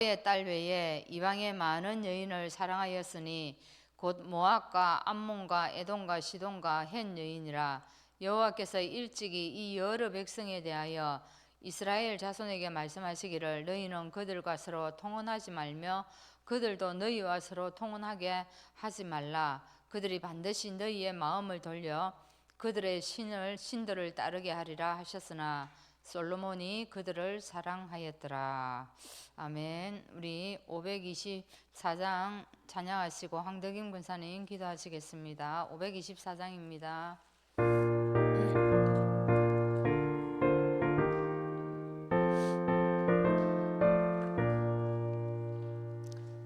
딸 외에 이방의 많은 여인을 사랑하였으니 곧 모압과 암몬과 에돔과 시돈과 헷 여인이라. 여호와께서 일찍이 이 여러 백성에 대하여 이스라엘 자손에게 말씀하시기를 너희는 그들과 서로 통혼하지 말며 그들도 너희와 서로 통혼하게 하지 말라. 그들이 반드시 너희의 마음을 돌려 그들의 신들을 따르게 하리라 하셨으나 솔로몬이 그들을 사랑하였더라. 아멘. 우리 524장 찬양하시고 황덕임 군사님 기도하시겠습니다. 524장입니다.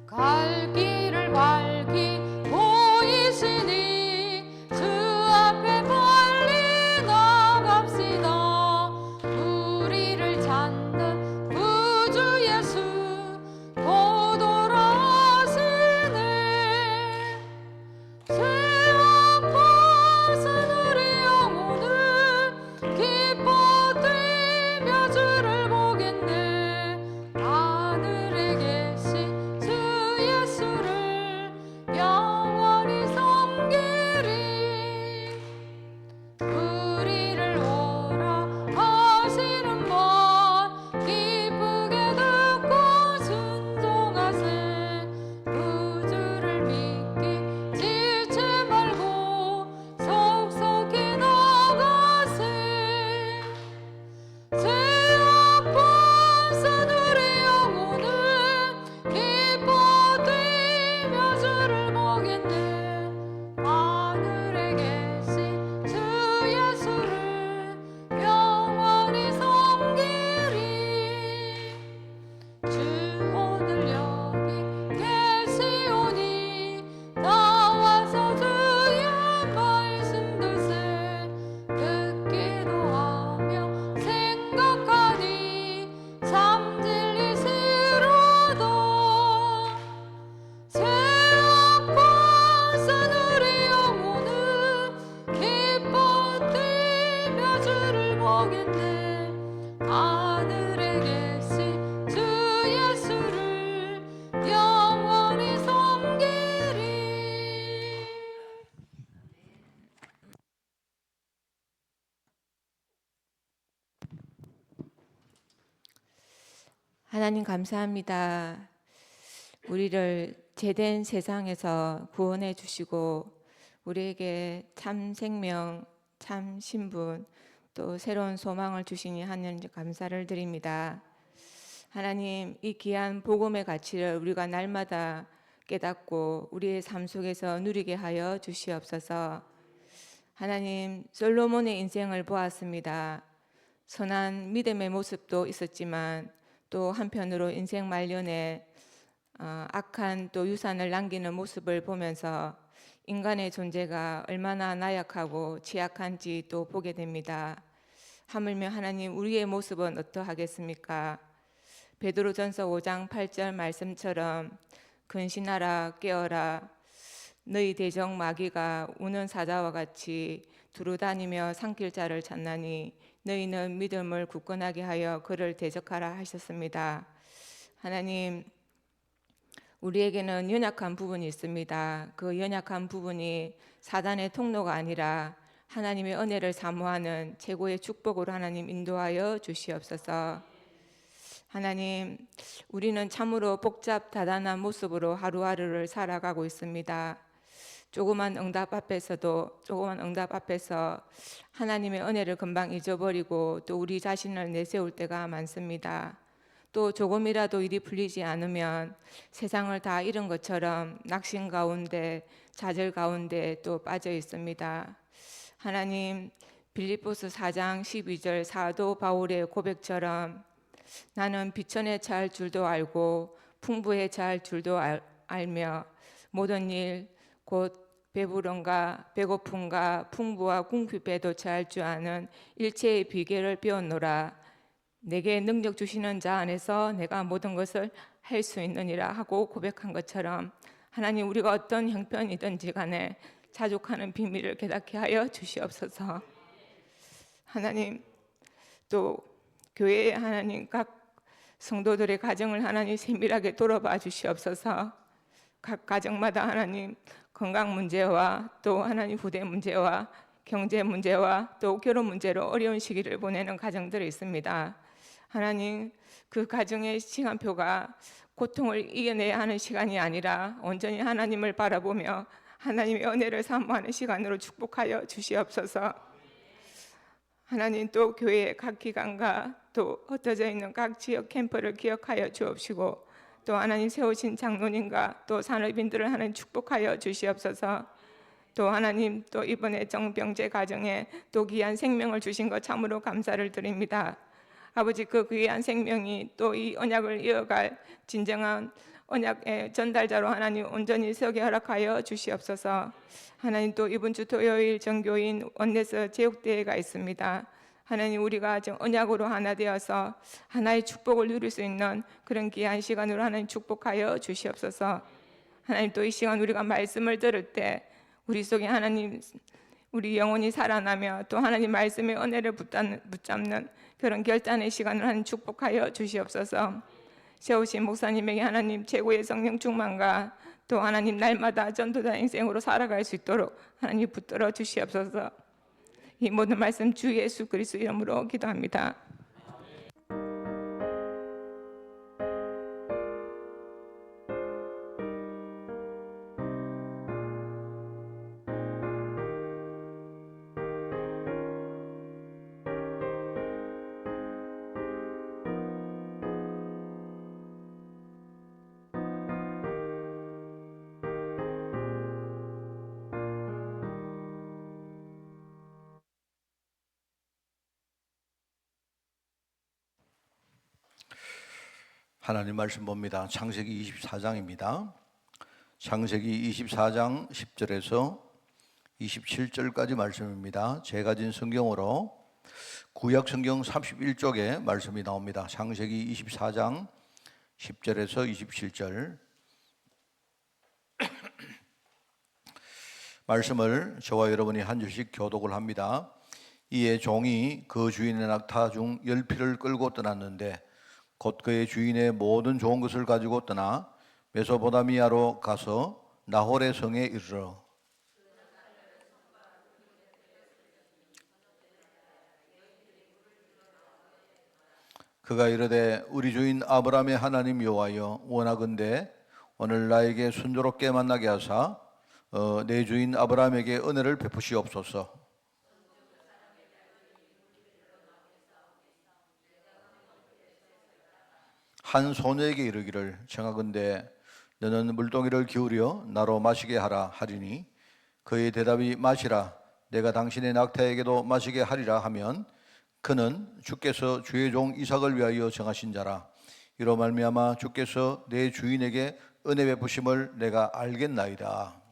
갈 길을 밝히 보이시니 주 앞에 빨리 나갑시다. 우리를 찾는 구주 예수 곧 돌아오시네. 죄 아파서 우리 영혼은 기뻐 뛰며 주를 보겠네. 하늘에 계신 주 예수를 영원히 섬기리. 우리를 오라 하시는 말 기쁘게 듣고 순종하세. 구주를 믿기 지체 말고 속속히 나가세. 죄 아파서 우리 영혼은 기뻐 뛰며 주를 보겠네. 하늘에 계신 주 예수를 영원히 섬기리. 주 오늘 여기 계시오니 나와서 주의 말씀 듣세. 듣기도 하며 생각하니 참 진리시로다. 죄 아파서 우리 영혼은 기뻐 뛰며 주를 보겠네. 하늘에 계신 주 예수를 영원히 섬기리. 하나님 감사합니다. 우리를 죄된 세상에서 구원해 주시고 우리에게 참 생명, 참 신분, 또 새로운 소망을 주시니 하나님 감사를 드립니다. 하나님, 이 귀한 복음의 가치를 우리가 날마다 깨닫고 우리의 삶 속에서 누리게 하여 주시옵소서. 하나님, 솔로몬의 인생을 보았습니다. 선한 믿음의 모습도 있었지만 또 한편으로 인생 말년에 악한 또 유산을 남기는 모습을 보면서 인간의 존재가 얼마나 나약하고 취약한지 또 보게 됩니다. 하물며 하나님, 우리의 모습은 어떠하겠습니까? 베드로전서 5장 8절 말씀처럼 근신하라 깨어라. 너희 대적 마귀가 우는 사자와 같이 두루다니며 삼킬 자를 찾나니 너희는 믿음을 굳건하게 하여 그를 대적하라 하셨습니다. 하나님, 우리에게는 연약한 부분이 있습니다. 그 연약한 부분이 사단의 통로가 아니라 하나님의 은혜를 사모하는 최고의 축복으로 하나님 인도하여 주시옵소서. 하나님, 우리는 참으로 복잡 다단한 모습으로 하루하루를 살아가고 있습니다. 조그만 응답 앞에서 하나님의 은혜를 금방 잊어버리고 또 우리 자신을 내세울 때가 많습니다. 또 조금이라도 일이 풀리지 않으면 세상을 다 잃은 것처럼 낙심 가운데, 좌절 가운데 또 빠져 있습니다. 하나님, 빌립보서 4장 12절 사도 바울의 고백처럼 나는 비천에 처할 줄도 알고 풍부에 처할 줄도 알며 모든 일 곧 배부름과 배고픔과 풍부와 궁핍에도 처할 줄 아는 일체의 비결을 배웠노라. 내게 능력 주시는 자 안에서 내가 모든 것을 할 수 있느니라 하고 고백한 것처럼 하나님, 우리가 어떤 형편이든지 간에 자족하는 비밀을 깨닫게 하여 주시옵소서. 하나님, 또 교회에 하나님 각 성도들의 가정을 하나님 세밀하게 돌아봐 주시옵소서. 각 가정마다 하나님 건강 문제와 또 하나님 후대 문제와 경제 문제와 또 결혼 문제로 어려운 시기를 보내는 가정들이 있습니다. 하나님, 그 가정의 시간표가 고통을 이겨내야 하는 시간이 아니라 온전히 하나님을 바라보며 하나님의 은혜를 사모하는 시간으로 축복하여 주시옵소서. 하나님, 또 교회의 각 기관과 또 흩어져 있는 각 지역 캠프를 기억하여 주옵시고, 또 하나님 세우신 장로님과 또 산업인들을 하나님 축복하여 주시옵소서. 또 하나님, 또 이번에 정병재 가정에 또 귀한 생명을 주신 것 참으로 감사를 드립니다. 아버지, 그 귀한 생명이 또 이 언약을 이어갈 진정한 언약의 전달자로 하나님 온전히 서게 허락하여 주시옵소서. 하나님, 또 이번 주 토요일 정교인 원내서 제육대회가 있습니다. 하나님, 우리가 언약으로 하나 되어서 하나의 축복을 누릴 수 있는 그런 귀한 시간으로 하나님 축복하여 주시옵소서. 하나님, 또 이 시간 우리가 말씀을 들을 때 우리 속에 하나님, 우리 영혼이 살아나며 또 하나님 말씀의 은혜를 붙잡는 그런 결단의 시간을 하나님 축복하여 주시옵소서. 세우신 목사님에게 하나님 최고의 성령 충만과 또 하나님 날마다 전도자 인생으로 살아갈 수 있도록 하나님 붙들어 주시옵소서. 이 모든 말씀 주 예수 그리스도 이름으로 기도합니다. 하나님 말씀 봅니다. 창세기 24장입니다. 창세기 24장 10절에서 27절까지 말씀입니다. 제가 진 성경으로 구약 성경 31쪽에 말씀이 나옵니다. 창세기 24장 10절에서 27절 말씀을 저와 여러분이 한 줄씩 교독을 합니다. 이에 종이 그 주인의 낙타 중 10匹를 끌고 떠났는데 곧 그의 주인의 모든 좋은 것을 가지고 떠나 메소포타미아로 가서 나홀의 성에 이르러 그가 이르되 우리 주인 아브라함의 하나님 여호와여 원하건대 오늘 나에게 순조롭게 만나게 하사 내 주인 아브라함에게 은혜를 베푸시옵소서. 한 소녀에게 이르기를 청하건대 너는 물동이를 기울여 나로 마시게 하라 하리니 그의 대답이 마시라 내가 당신의 낙타에게도 마시게 하리라 하면 그는 주께서 주의 종 이삭을 위하여 정하신 자라 이로 말미암아 주께서 내 주인에게 은혜 베푸심을 내가 알겠나이다.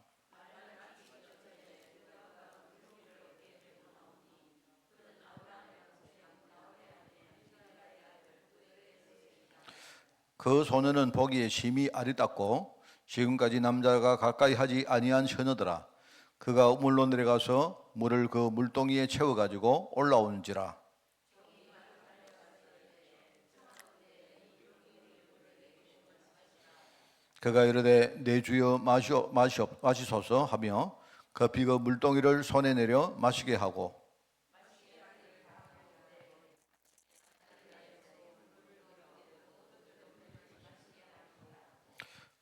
그 소녀는 보기에 심히 아리따고 지금까지 남자가 가까이 하지 아니한 처녀더라. 그가 물로 내려가서 물을 그 물동이에 채워가지고 올라오는지라. 그가 이르되 내 주여 마시소서 하며 급히 그 물동이를 손에 내려 마시게 하고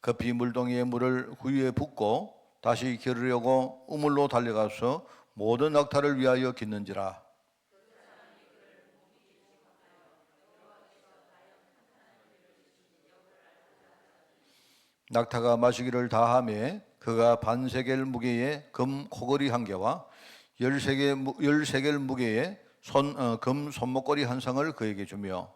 급히 물동이의 물을 후위에 붓고 다시 겨루려고 우물로 달려가서 모든 낙타를 위하여 깃는지라. 낙타가 마시기를 다하매 그가 반세겔 무게의 금 코걸이 한 개와 13겔 무게의 금 손목걸이 한 상을 그에게 주며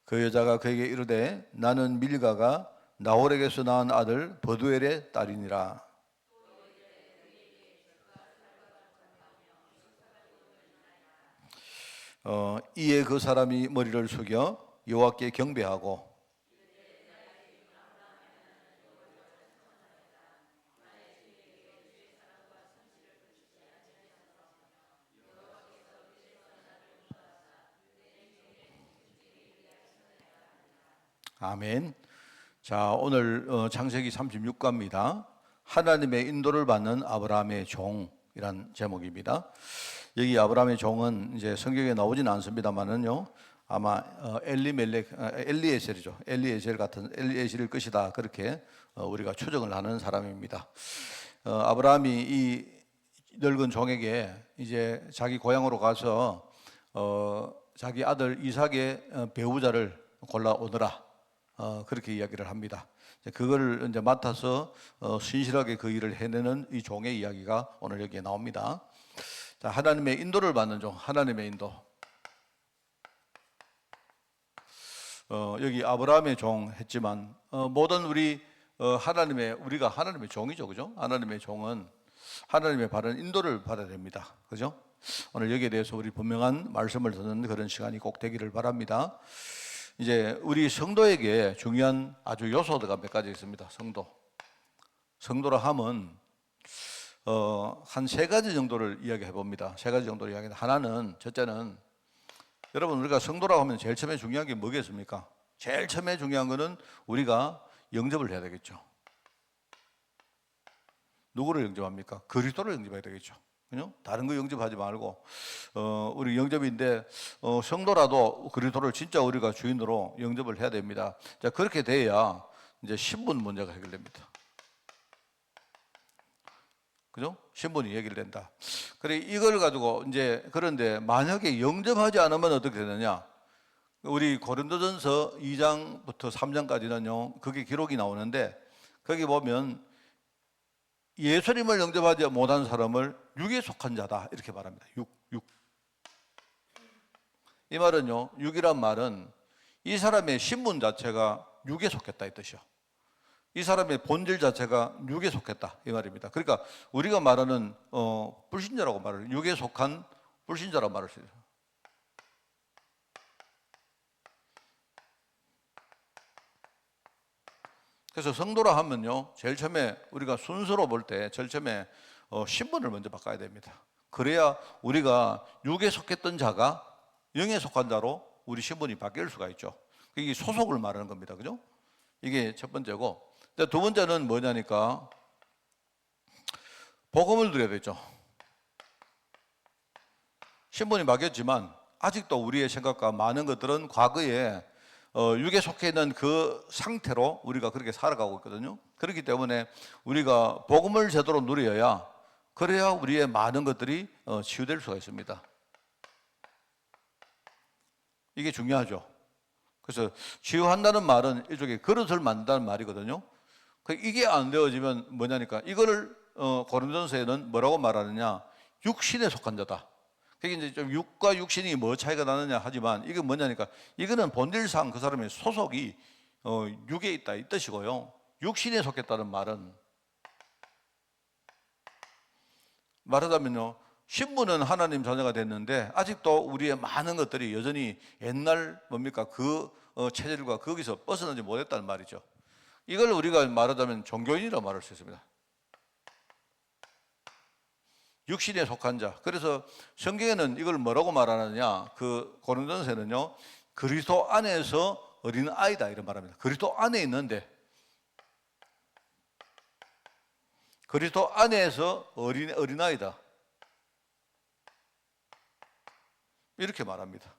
그 여자가 그에게 이르되 나는 밀가가 나홀에게서 낳은 아들 버두엘의 딸이니라. 이에 그 사람이 머리를 숙여 여호와께 경배하고 아멘. 자, 오늘 창세기 36과입니다. 하나님의 인도를 받는 아브라함의 종이란 제목입니다. 여기 아브라함의 종은 이제 성경에 나오지는 않습니다만은요, 아마 엘리에셀이죠. 엘리에셀 같은 엘리에셀일 것이다. 그렇게 우리가 추정을 하는 사람입니다. 아브라함이 이 늙은 종에게 이제 자기 고향으로 가서 자기 아들 이삭의 배우자를 골라오너라. 그렇게 이야기를 합니다. 그걸 이제 맡아서 신실하게 그 일을 해내는 이 종의 이야기가 오늘 여기에 나옵니다. 자, 하나님의 인도를 받는 종, 하나님의 인도. 여기 아브라함의 종 했지만 모든 우리가 하나님의 종이죠, 그죠? 하나님의 종은 하나님의 바른 인도를 받아야 됩니다, 그죠? 오늘 여기에 대해서 우리 분명한 말씀을 듣는 그런 시간이 꼭 되기를 바랍니다. 이제 우리 성도에게 중요한 아주 요소가 몇 가지 있습니다. 성도라 함은 한 세 가지 정도를 이야기해 봅니다. 세 가지 정도를 이야기해. 하나는, 첫째는 여러분, 우리가 성도라고 하면 제일 처음에 중요한 게 뭐겠습니까? 제일 처음에 중요한 거는 우리가 영접을 해야 되겠죠. 누구를 영접합니까? 그리스도를 영접해야 되겠죠. 그죠? 다른 거 영접하지 말고 우리 영접인데 성도라도 그리스도를 진짜 우리가 주인으로 영접을 해야 됩니다. 자, 그렇게 돼야 이제 신분 문제가 해결됩니다. 그죠? 신분이 해결된다. 그래, 이걸 가지고 이제, 그런데 만약에 영접하지 않으면 어떻게 되느냐? 우리 고린도전서 2장부터 3장까지는요, 그게 기록이 나오는데, 거기 보면 예수님을 영접하지 못한 사람을 육에 속한 자다, 이렇게 말합니다. 육. 이 말은요, 육이란 말은 이 사람의 신분 자체가 육에 속했다 이 뜻이요. 이 사람의 본질 자체가 육에 속했다 이 말입니다. 그러니까 우리가 말하는 불신자라고 말을, 육에 속한 불신자라고 말할 수 있어요. 그래서 성도라 하면요, 제일 처음에 우리가 순서로 볼 때 제일 처음에 신분을 먼저 바꿔야 됩니다. 그래야 우리가 육에 속했던 자가 영에 속한 자로 우리 신분이 바뀔 수가 있죠. 이게 소속을 말하는 겁니다. 그죠? 이게 첫 번째고, 두 번째는 뭐냐니까 복음을 드려야 되죠. 신분이 바뀌었지만 아직도 우리의 생각과 많은 것들은 과거에 육에 속해 있는 그 상태로 우리가 그렇게 살아가고 있거든요. 그렇기 때문에 우리가 복음을 제대로 누려야, 그래야 우리의 많은 것들이 치유될 수가 있습니다. 이게 중요하죠. 그래서 치유한다는 말은 일종의 그릇을 만든다는 말이거든요. 이게 안 되어지면 뭐냐니까, 이거를 고린도전서에는 뭐라고 말하느냐, 육신에 속한 자다. 그게 이제 좀 육과 육신이 뭐 차이가 나느냐 하지만, 이게 뭐냐니까, 이거는 본질상 그 사람의 소속이 육에 있다 이 뜻이고요. 육신에 속했다는 말은, 말하자면요, 신분은 하나님 자녀가 됐는데 아직도 우리의 많은 것들이 여전히 옛날 뭡니까, 그 체질과 거기서 벗어나지 못했다는 말이죠. 이걸 우리가 말하자면 종교인이라고 말할 수 있습니다. 육신에 속한 자. 그래서 성경에는 이걸 뭐라고 말하느냐, 그 고린도전서에는요, 그리스도 안에서 어린 아이다 이런 말합니다. 그리스도 안에 있는데, 그리스도 안에서 어린 아이다 이렇게 말합니다.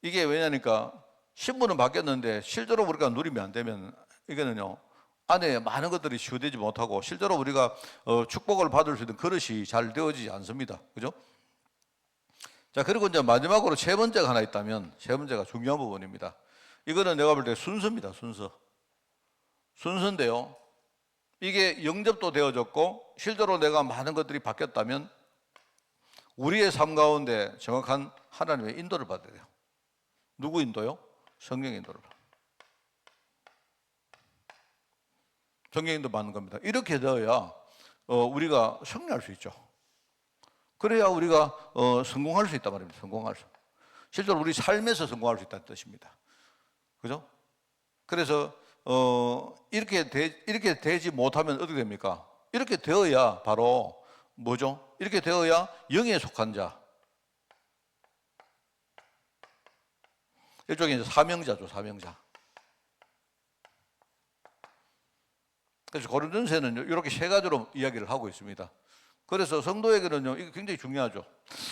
이게 왜냐니까 신분은 바뀌었는데 실제로 우리가 누리면 안 되면, 이거는요, 안에 많은 것들이 치유되지 못하고 실제로 우리가 축복을 받을 수 있는 그릇이 잘 되어지지 않습니다. 그죠? 자, 그리고 이제 마지막으로 세 번째가 하나 있다면, 세 번째가 중요한 부분입니다. 이거는 내가 볼 때 순서입니다. 순서인데요, 이게 영접도 되어졌고 실제로 내가 많은 것들이 바뀌었다면 우리의 삶 가운데 정확한 하나님의 인도를 받아야 돼요. 누구 인도요? 성령 인도를. 성령 인도 받는 겁니다. 이렇게 되어야 우리가 승리할 수 있죠. 그래야 우리가 성공할 수 있단 말입니다. 실제로 우리 삶에서 성공할 수 있다는 뜻입니다. 그죠? 그래서 이렇게 되지 못하면 어떻게 됩니까? 이렇게 되어야 바로 뭐죠? 이렇게 되어야 영에 속한 자. 일종의 이제 사명자죠, 사명자. 그래서 고린도전서에는 이렇게 세 가지로 이야기를 하고 있습니다. 그래서 성도에게는요, 이게 굉장히 중요하죠.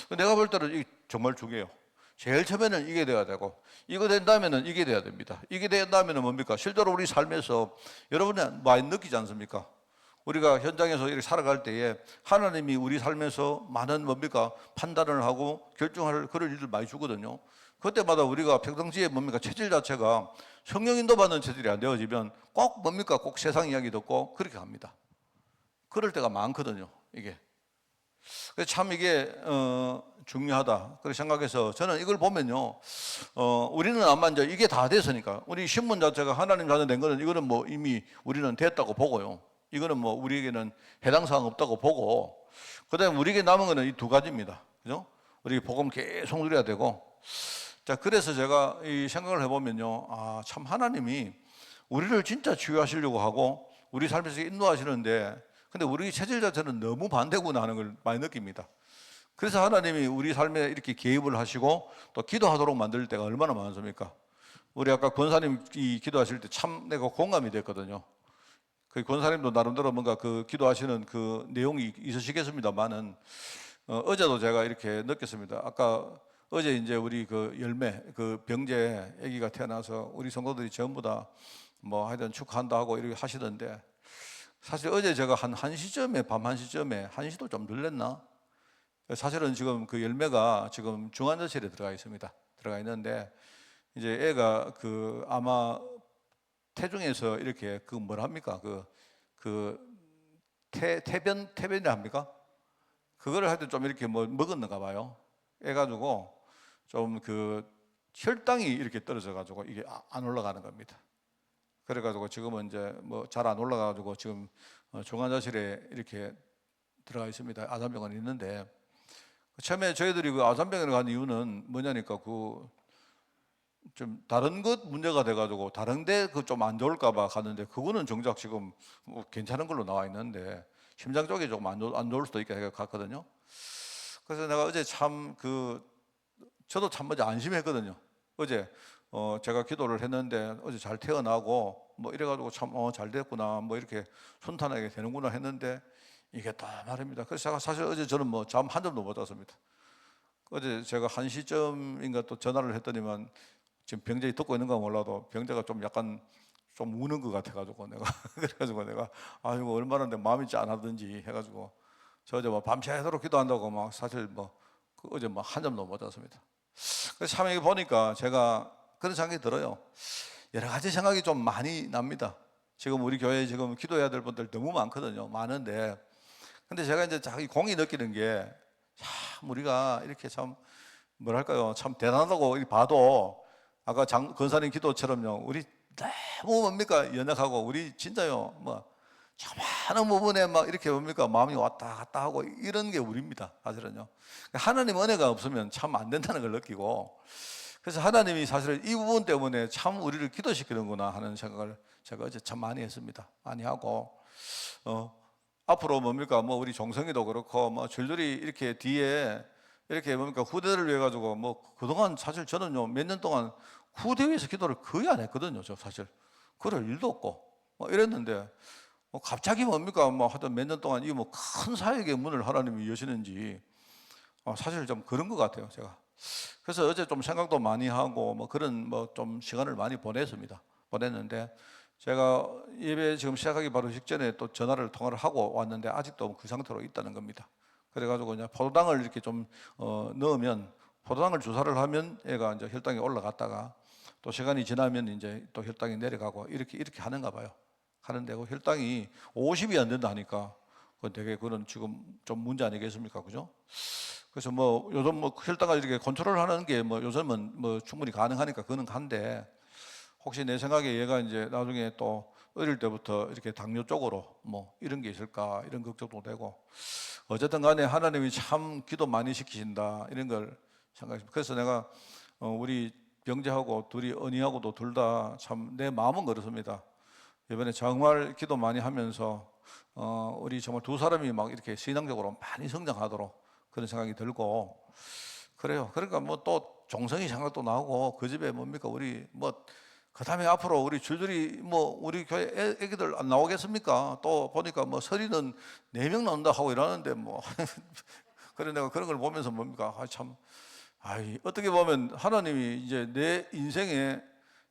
내가 볼 때는 이게 정말 중요해요. 제일 처음에는 이게 돼야 되고, 이거 된 다음에는 이게 돼야 됩니다. 이게 된 다음에는 뭡니까? 실제로 우리 삶에서 여러분은 많이 느끼지 않습니까? 우리가 현장에서 이렇게 살아갈 때에 하나님이 우리 삶에서 많은 뭡니까? 판단을 하고 결정할 그런 일을 많이 주거든요. 그때마다 우리가 평상시에 뭡니까? 체질 자체가 성령 인도받는 체질이 안 되어지면 꼭 뭡니까? 꼭 세상 이야기 듣고 그렇게 합니다. 그럴 때가 많거든요, 이게. 그래서 참 이게 중요하다 그렇게 생각해서 저는 이걸 보면요, 우리는 아마 이제 이게 다 됐으니까 우리 신분 자체가 하나님 자녀 된 거는 이거는 뭐 이미 우리는 됐다고 보고요. 이거는 뭐 우리에게는 해당 사항 없다고 보고, 그다음에 우리에게 남은 거는 이 두 가지입니다. 그죠? 우리 복음 계속 누려야 되고. 자, 그래서 제가 이 생각을 해보면요, 아, 참 하나님이 우리를 진짜 치유하시려고 하고 우리 삶에서 인도하시는데, 근데 우리 체질 자체는 너무 반대구나 하는 걸 많이 느낍니다. 그래서 하나님이 우리 삶에 이렇게 개입을 하시고 또 기도하도록 만들 때가 얼마나 많습니까? 우리 아까 권사님이 기도하실 때 참 내가 공감이 됐거든요. 그 권사님도 나름대로 뭔가 그 기도하시는 그 내용이 있으시겠습니다만은, 어제도 제가 이렇게 느꼈습니다. 아까 어제 이제 우리 그 열매, 그 병재 아기가 태어나서 우리 성도들이 전부 다 뭐 하여튼 축하한다 하고 이렇게 하시던데, 사실 어제 제가 한 1시쯤에, 밤 1시쯤에, 1시도 좀 늘렸나? 사실은 지금 그 열매가 지금 중환자실에 들어가 있습니다. 들어가 있는데, 이제 애가 그 아마 태중에서 이렇게 그 뭐라 합니까? 태변이 합니까? 그거를 하여튼 좀 이렇게 뭐 먹었는가 봐요. 해가지고 좀 그 혈당이 이렇게 떨어져 가지고 이게 안 올라가는 겁니다. 그래가지고 지금은 이제 뭐 잘 안 올라가가지고 지금 중환자실에 이렇게 들어가 있습니다. 아산병원에 있는데, 처음에 저희들이 그 아산병원에 간 이유는 뭐냐니까 그 좀 다른 것 문제가 돼가지고 다른데 그 좀 안 좋을까봐 갔는데, 그거는 정작 지금 뭐 괜찮은 걸로 나와 있는데 심장 쪽이 조금 안 좋을 수도 있게 해서 갔거든요. 그래서 내가 어제 참 저도 참 먼저 안심했거든요. 어제 제가 기도를 했는데 어제 잘 태어나고 뭐 이래가지고 참 잘 됐구나, 뭐 이렇게 순탄하게 되는구나 했는데 이게 또 말입니다. 그래서 제가 사실 어제 저는 뭐 잠 한 점도 못 잤습니다. 어제 제가 1시쯤인가 또 전화를 했더니만 지금 병재이 듣고 있는가 몰라도 병재가 좀 약간 좀 우는 것 같아가지고 내가 그래가지고 내가 아이고 얼마나 내 마음이 짠하든지 해가지고 저 어제 뭐 밤새도록 기도한다고 막 사실 어제 뭐 한 점도 못 잤습니다. 그래서 참 이게 보니까 제가 그런 생각이 들어요. 여러 가지 생각이 좀 많이 납니다. 지금 우리 교회에 지금 기도해야 될 분들 너무 많거든요. 많은데, 근데 제가 이제 자기 공이 느끼는 게 참 우리가 이렇게 참 뭐랄까요, 참 대단하다고 봐도 아까 권사님 기도처럼요, 우리 너무 뭡니까 연약하고 우리 진짜요 뭐 많은 부분에 막 이렇게 뭡니까 마음이 왔다 갔다 하고 이런 게 우리입니다. 사실은요, 하나님 은혜가 없으면 참 안 된다는 걸 느끼고, 그래서 하나님이 사실은 이 부분 때문에 참 우리를 기도시키는구나 하는 생각을 제가 어제 참 많이 했습니다. 많이 하고 앞으로 뭡니까 뭐 우리 종성이도 그렇고 뭐 줄줄이 이렇게 뒤에 이렇게 뭡니까 후대를 위해 가지고 뭐 그동안 사실 저는요 몇 년 동안 후대 위해서 기도를 거의 안 했거든요. 저 사실 그럴 일도 없고 뭐 이랬는데, 갑자기 뭡니까 뭐 하여튼 몇 년 동안 이 뭐 큰 사역의 문을 하나님이 여시는지 사실 좀 그런 것 같아요, 제가. 그래서 어제 좀 생각도 많이 하고 뭐 그런 뭐 좀 시간을 많이 보냈는데, 제가 예배 지금 시작하기 바로 직전에 또 통화를 하고 왔는데 아직도 그 상태로 있다는 겁니다. 그래가지고 이제 포도당을 이렇게 좀 넣으면, 포도당을 주사를 하면 얘가 이제 혈당이 올라갔다가 또 시간이 지나면 이제 또 혈당이 내려가고 이렇게 하는가 봐요. 하는데 그 혈당이 50이 안 된다 하니까 되게 그런 지금 좀 문제 아니겠습니까, 그죠? 그래서 뭐 요즘 뭐 혈당을 이렇게 컨트롤하는 게 뭐 요즘은 뭐 충분히 가능하니까 그는 한데, 혹시 내 생각에 얘가 이제 나중에 또 어릴 때부터 이렇게 당뇨 쪽으로 뭐 이런 게 있을까 이런 걱정도 되고, 어쨌든 간에 하나님이 참 기도 많이 시키신다 이런 걸 생각했습니다. 그래서 내가 우리 병재하고 둘이 언니하고도 둘 다 참 내 마음은 그렇습니다. 이번에 정말 기도 많이 하면서 우리 정말 두 사람이 막 이렇게 신앙적으로 많이 성장하도록 그런 생각이 들고, 그래요. 그러니까 뭐 또 종성이 생각도 나고 그 집에 뭡니까 우리 뭐 그다음에 앞으로 우리 줄줄이 뭐 우리 교회 애기들 안 나오겠습니까? 또 보니까 뭐 서리는 4명 나온다 하고 이러는데 뭐 그래 내가 그런 걸 보면서 뭡니까? 참 어떻게 보면 하나님이 이제 내 인생에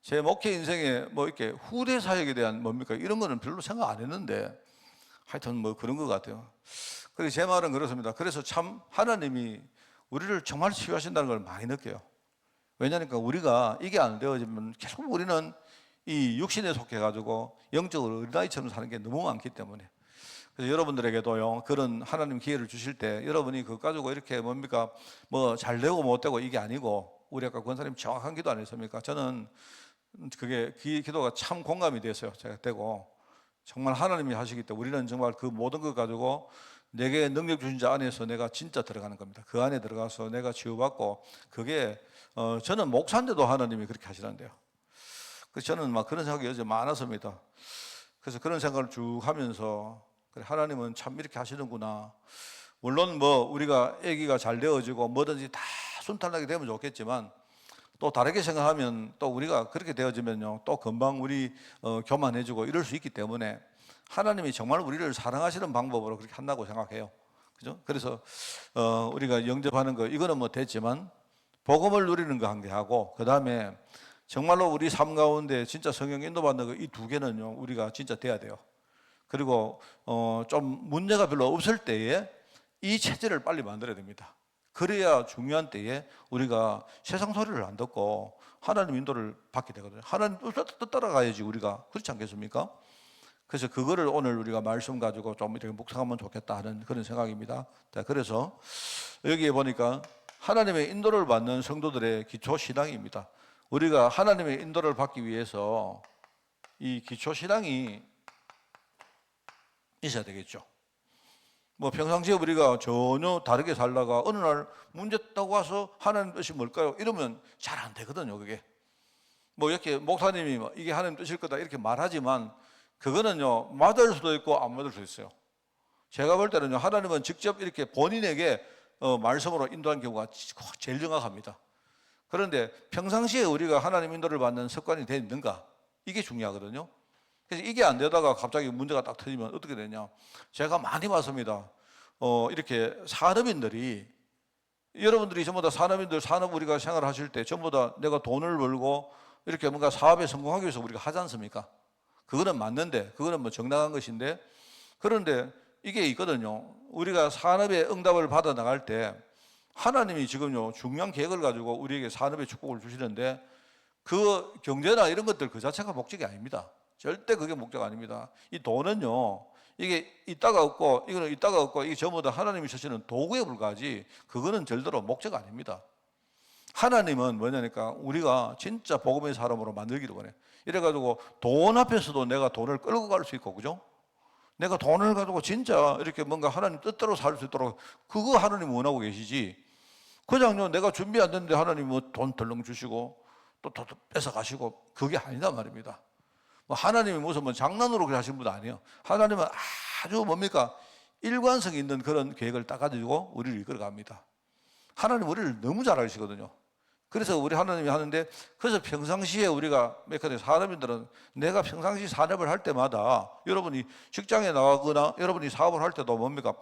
제 목회 인생에 뭐 이렇게 후대 사역에 대한 뭡니까? 이런 거는 별로 생각 안 했는데 하여튼 뭐 그런 것 같아요. 그래서 제 말은 그렇습니다. 그래서 참 하나님이 우리를 정말 치유하신다는 걸 많이 느껴요. 왜냐하니까 우리가 이게 안 되어지면 계속 우리는 이 육신에 속해가지고 영적으로 어린아이처럼 사는 게 너무 많기 때문에. 그래서 여러분들에게도요, 그런 하나님 기회를 주실 때 여러분이 그거 가지고 이렇게 뭡니까 뭐 잘 되고 못 되고 이게 아니고, 우리 아까 권사님 정확한 기도 안 했습니까? 저는 그게 기도가 참 공감이 됐어요. 제가 되고 정말 하나님이 하시기 때문에 우리는 정말 그 모든 것 가지고 내게 능력 주신 자 안에서 내가 진짜 들어가는 겁니다. 그 안에 들어가서 내가 치유받고, 그게 저는 목사인데도 하나님이 그렇게 하시는데요. 그래서 저는 막 그런 생각이 요즘 많았습니다. 그래서 그런 생각을 쭉 하면서 그래, 하나님은 참 이렇게 하시는구나. 물론 뭐 우리가 아기가 잘 되어지고 뭐든지 다 순탄하게 되면 좋겠지만, 또 다르게 생각하면 또 우리가 그렇게 되어지면요 또 금방 우리 교만해지고 이럴 수 있기 때문에 하나님이 정말 우리를 사랑하시는 방법으로 그렇게 한다고 생각해요. 그죠? 그래서 우리가 영접하는 거 이거는 뭐 됐지만, 복음을 누리는 거 한 개 하고, 그 다음에 정말로 우리 삶 가운데 진짜 성령 인도받는 거 이 2개는요 우리가 진짜 돼야 돼요. 그리고 좀 문제가 별로 없을 때에 이 체질을 빨리 만들어야 됩니다. 그래야 중요한 때에 우리가 세상 소리를 안 듣고 하나님 인도를 받게 되거든요. 하나님 뜻 따라가야지 우리가. 그렇지 않겠습니까? 그래서 그거를 오늘 우리가 말씀 가지고 좀 이렇게 묵상하면 좋겠다 하는 그런 생각입니다. 자, 그래서 여기에 보니까 하나님의 인도를 받는 성도들의 기초 신앙입니다. 우리가 하나님의 인도를 받기 위해서 이 기초 신앙이 있어야 되겠죠. 뭐 평상시에 우리가 전혀 다르게 살다가 어느 날 문제 따고 와서 하나님 뜻이 뭘까요? 이러면 잘 안 되거든요. 그게 뭐 이렇게 목사님이 이게 하나님 뜻일 거다 이렇게 말하지만 그거는요 맞을 수도 있고 안 맞을 수도 있어요. 제가 볼 때는요 하나님은 직접 이렇게 본인에게 말씀으로 인도한 경우가 제일 정확합니다. 그런데 평상시에 우리가 하나님 인도를 받는 습관이 되어 있는가, 이게 중요하거든요. 그래서 이게 안 되다가 갑자기 문제가 딱 터지면 어떻게 되냐, 제가 많이 봤습니다. 이렇게 산업인들이, 여러분들이 전부 다 산업인들, 산업 우리가 생활하실 때 전부 다 내가 돈을 벌고 이렇게 뭔가 사업에 성공하기 위해서 우리가 하지 않습니까? 그거는 맞는데, 그거는 뭐 정당한 것인데, 그런데 이게 있거든요. 우리가 산업에 응답을 받아 나갈 때 하나님이 지금요 중요한 계획을 가지고 우리에게 산업의 축복을 주시는데, 그 경제나 이런 것들 그 자체가 목적이 아닙니다. 절대 그게 목적 아닙니다. 이 돈은요 이게 있다가 없고 이거는 있다가 없고, 이게 전부 다 하나님이 쓰시는 도구에 불과하지 그거는 절대로 목적 아닙니다. 하나님은 뭐냐니까 우리가 진짜 복음의 사람으로 만들기를 원해. 이래가지고 돈 앞에서도 내가 돈을 끌고 갈 수 있고, 그죠? 내가 돈을 가지고 진짜 이렇게 뭔가 하나님 뜻대로 살 수 있도록, 그거 하나님 원하고 계시지, 그냥요 내가 준비 안 됐는데 하나님 뭐 돈 덜렁 주시고 또 뺏어 가시고, 그게 아니다 말입니다. 뭐 하나님이 무슨 뭐 장난으로 그렇게 하신 분도 아니에요. 하나님은 아주 뭡니까 일관성 있는 그런 계획을 딱 가지고 우리를 이끌어 갑니다. 하나님 우리를 너무 잘 아시거든요. 그래서 우리 하나님이 하는데, 그래서 평상시에 우리가 산업인들은 내가 평상시 산업을 할 때마다, 여러분이 직장에 나가거나 여러분이 사업을 할 때도 뭡니까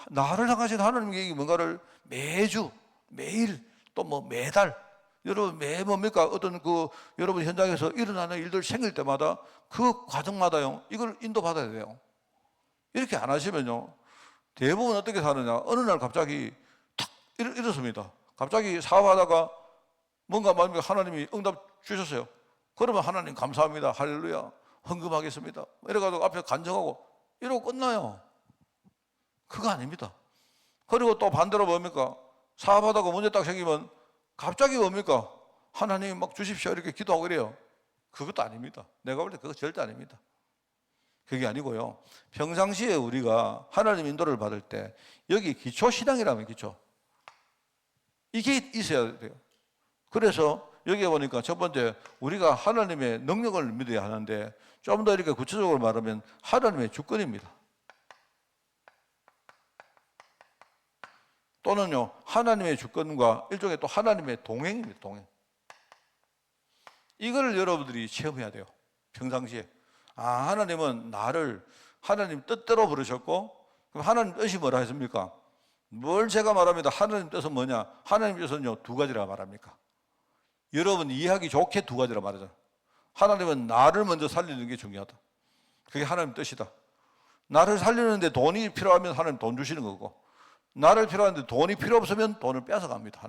나를 향하신 하나님 계획이 뭔가를 매주 매일 또 뭐 매달, 여러분 매 뭡니까 어떤 그 여러분 현장에서 일어나는 일들 생길 때마다 그 과정마다요 이걸 인도받아야 돼요. 이렇게 안 하시면요 대부분 어떻게 사느냐, 어느 날 갑자기 탁 이렇습니다. 갑자기 사업하다가 뭔가 하나님이 응답 주셨어요. 그러면 하나님 감사합니다, 할렐루야, 헌금하겠습니다, 이래가지고 앞에 간증하고 이러고 끝나요. 그거 아닙니다. 그리고 또 반대로 뭡니까 사업하다가 문제 딱 생기면 갑자기 뭡니까 하나님 막 주십시오 이렇게 기도하고 이래요. 그것도 아닙니다. 내가 볼 때 그거 절대 아닙니다. 그게 아니고요, 평상시에 우리가 하나님 인도를 받을 때 여기 기초 신앙이라면 기초 이게 있어야 돼요. 그래서 여기에 보니까 첫 번째 우리가 하나님의 능력을 믿어야 하는데, 좀 더 이렇게 구체적으로 말하면 하나님의 주권입니다. 또는요 하나님의 주권과 일종의 또 하나님의 동행입니다. 동행. 이걸 여러분들이 체험해야 돼요. 평상시에. 하나님은 나를 하나님 뜻대로 부르셨고, 그럼 하나님 뜻이 뭐라 했습니까? 뭘 제가 말합니다. 하나님 뜻은 뭐냐? 하나님 뜻은요 두 가지라 말합니까? 여러분 이해하기 좋게 두 가지라 말하죠. 하나님은 나를 먼저 살리는 게 중요하다. 그게 하나님 뜻이다. 나를 살리는데 돈이 필요하면 하나님 돈 주시는 거고, 나를 필요한데 돈이 필요 없으면 돈을 뺏어갑니다.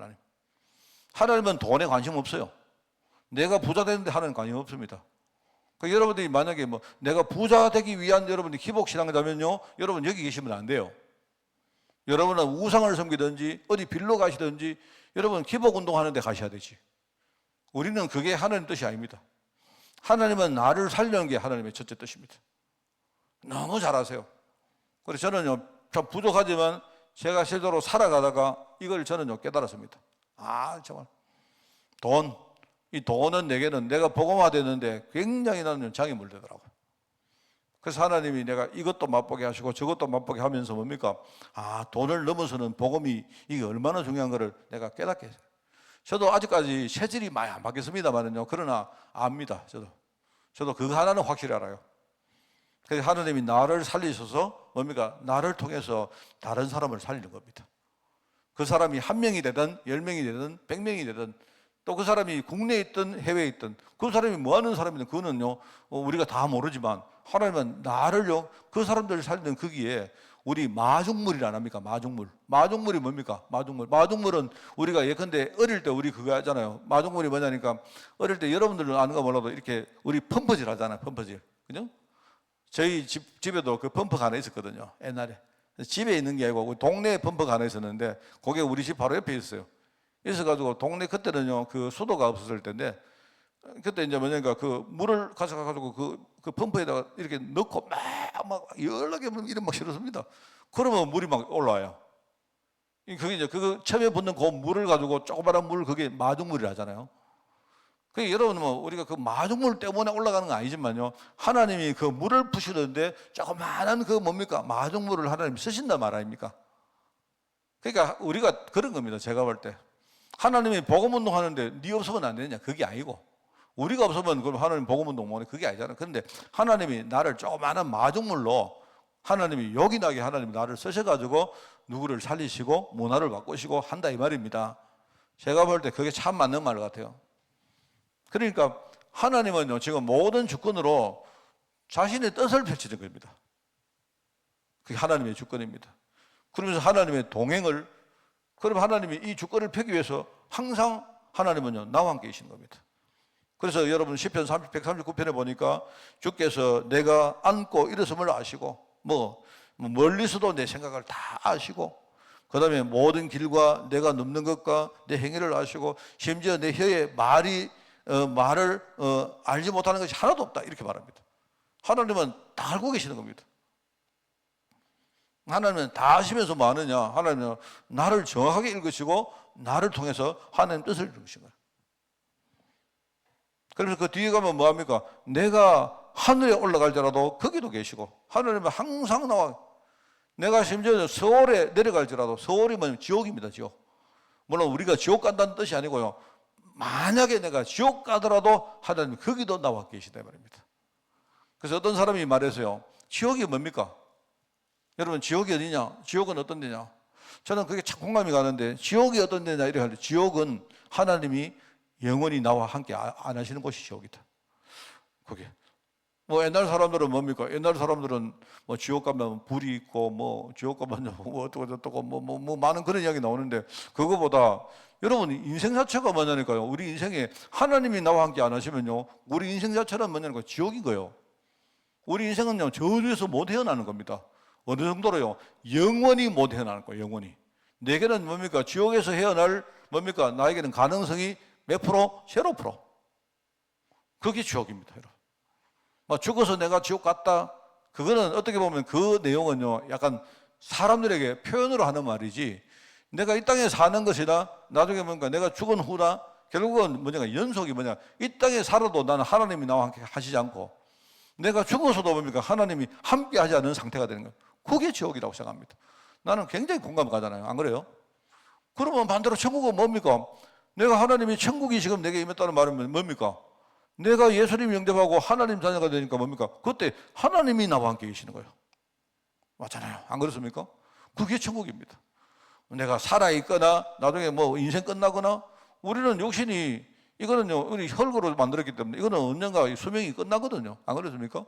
하나님은 돈에 관심 없어요. 내가 부자 되는데 하나님 관심 없습니다. 그러니까 여러분들이 만약에 내가 부자 되기 위한 여러분이 기복신앙자면요, 여러분 여기 계시면 안 돼요. 여러분은 우상을 섬기든지 어디 빌로 가시든지 여러분 기복운동 하는 데 가셔야 되지. 우리는 그게 하나님 뜻이 아닙니다. 하나님은 나를 살려는 게 하나님의 첫째 뜻입니다. 너무 잘 아세요. 그래서 저는요 참 부족하지만 제가 실제로 살아가다가 이걸 저는요 깨달았습니다. 정말 이 돈은 내게는 내가 복음화되는데 굉장히 나는 장이 물리더라고요. 그래서 하나님이 내가 이것도 맛보게 하시고 저것도 맛보게 하면서 뭡니까? 돈을 넘어서는 복음이 이게 얼마나 중요한 거를 내가 깨닫게 했어요. 저도 아직까지 체질이 많이 안 바뀌었습니다만은요, 그러나 압니다. 저도 그거 하나는 확실히 알아요. 그래서 하나님이 나를 살리셔서 뭡니까? 나를 통해서 다른 사람을 살리는 겁니다. 그 사람이 1명이 되든 10명이 되든 100명이 되든 또 그 사람이 국내에 있든 해외에 있든 그 사람이 뭐 하는 사람이든 그거는요 우리가 다 모르지만 하나님은 나를요 그 사람들을 살리는 거기에 우리 마중물이라 안 합니까? 마중물이 뭡니까? 마중물은 우리가 예컨대 어릴 때 우리 그거 하잖아요. 마중물이 뭐냐니까 어릴 때 여러분들은 아는가 몰라도 이렇게 우리 펌프질 하잖아요. 펌프질. 그죠? 저희 집에도 그 펌프가 하나 있었거든요. 옛날에. 집에 있는 게 아니고 동네에 펌프가 하나 있었는데 그게 우리 집 바로 옆에 있어요. 있어가지고 동네 그때는요 그 수도가 없었을 때인데 그때 이제 뭐냐니까 그 물을 가져가가지고 그 펌프에다가 이렇게 넣고 막 여러 개 이름 막 실었습니다. 그러면 물이 막 올라와요. 그게 이제 그 처음에 붙는 그 물을 가지고 조그마한 물 그게 마중물이라 하잖아요. 그 여러분 우리가 그 마중물 때문에 올라가는 건 아니지만요. 하나님이 그 물을 푸시는데 조그마한 그 뭡니까? 마중물을 하나님 쓰신단 말 아닙니까? 그러니까 우리가 그런 겁니다. 제가 볼 때. 하나님이 복음운동 하는데 네 없으면 안 되느냐? 그게 아니고 우리가 없으면 그럼 하나님 복음운동 못해. 그게 아니잖아요. 그런데 하나님이 나를 조그마한 마중물로 하나님이 요긴하게 하나님이 나를 쓰셔가지고 누구를 살리시고 문화를 바꾸시고 한다 이 말입니다. 제가 볼 때 그게 참 맞는 말 같아요. 그러니까 하나님은요 지금 모든 주권으로 자신의 뜻을 펼치는 겁니다. 그게 하나님의 주권입니다. 그러면서 하나님의 동행을, 그럼 하나님이 이 주권을 펴기 위해서 항상 하나님은요 나와 함께 계시는 겁니다. 그래서 여러분 시편 139편에 보니까 주께서 내가 앉고 일어섬을 아시고 멀리서도 내 생각을 다 아시고 그 다음에 모든 길과 내가 눕는 것과 내 행위를 아시고 심지어 내 혀에 말을 알지 못하는 것이 하나도 없다 이렇게 말합니다. 하나님은 다 알고 계시는 겁니다. 하나님은 다 아시면서 뭐 하느냐? 하나님은 나를 정확하게 읽으시고 나를 통해서 하나님 뜻을 이루신 거예요. 그래서 그 뒤에 가면 뭐합니까? 내가 하늘에 올라갈지라도 거기도 계시고 하나님은 항상 나와. 내가 심지어 서울에 내려갈지라도 서울이 뭐냐면 지옥입니다. 지옥. 물론 우리가 지옥 간다는 뜻이 아니고요. 만약에 내가 지옥 가더라도 하나님 거기도 나와 계시다 말입니다. 그래서 어떤 사람이 말해서요. 지옥이 뭡니까? 여러분 지옥이 어디냐? 지옥은 어떤 데냐? 저는 그게 참 공감이 가는데 지옥이 어떤 데냐 이렇게 할 때 지옥은 하나님이 영원히 나와 함께 안 하시는 곳이 지옥이다. 그게 옛날 사람들은 뭡니까? 옛날 사람들은 지옥 가면 불이 있고 지옥 가면 어떻고 많은 그런 이야기 나오는데 그거보다 여러분 인생 자체가 뭐냐니까요. 우리 인생에 하나님이 나와 함께 안 하시면요. 우리 인생 자체는 뭐냐니까 지옥인 거예요. 우리 인생은요 저주에서 못 헤어나는 겁니다. 어느 정도로요? 영원히 못 헤어나는 거예요. 영원히. 내게는 뭡니까? 지옥에서 헤어날 뭡니까? 나에게는 가능성이 몇 프로? 0%. 그게 지옥입니다. 여러분. 죽어서 내가 지옥 갔다. 그거는 어떻게 보면 그 내용은요. 약간 사람들에게 표현으로 하는 말이지. 내가 이 땅에 사는 것이나 나중에 뭔가 내가 죽은 후나 결국은 연속이 이 땅에 살아도 나는 하나님이 나와 함께 하시지 않고 내가 죽어서도 뭡니까? 하나님이 함께 하지 않는 상태가 되는 거예요. 그게 지옥이라고 생각합니다. 나는 굉장히 공감 가잖아요. 안 그래요? 그러면 반대로 천국은 뭡니까? 내가 하나님이 천국이 지금 내게 임했다는 말은 뭡니까? 내가 예수님 영접하고 하나님 자녀가 되니까 뭡니까? 그때 하나님이 나와 함께 계시는 거예요. 맞잖아요. 안 그렇습니까? 그게 천국입니다. 내가 살아있거나 나중에 뭐 인생 끝나거나 우리는 육신이 이거는요, 우리 혈구로 만들었기 때문에 이거는 언젠가 수명이 끝나거든요. 안 그렇습니까?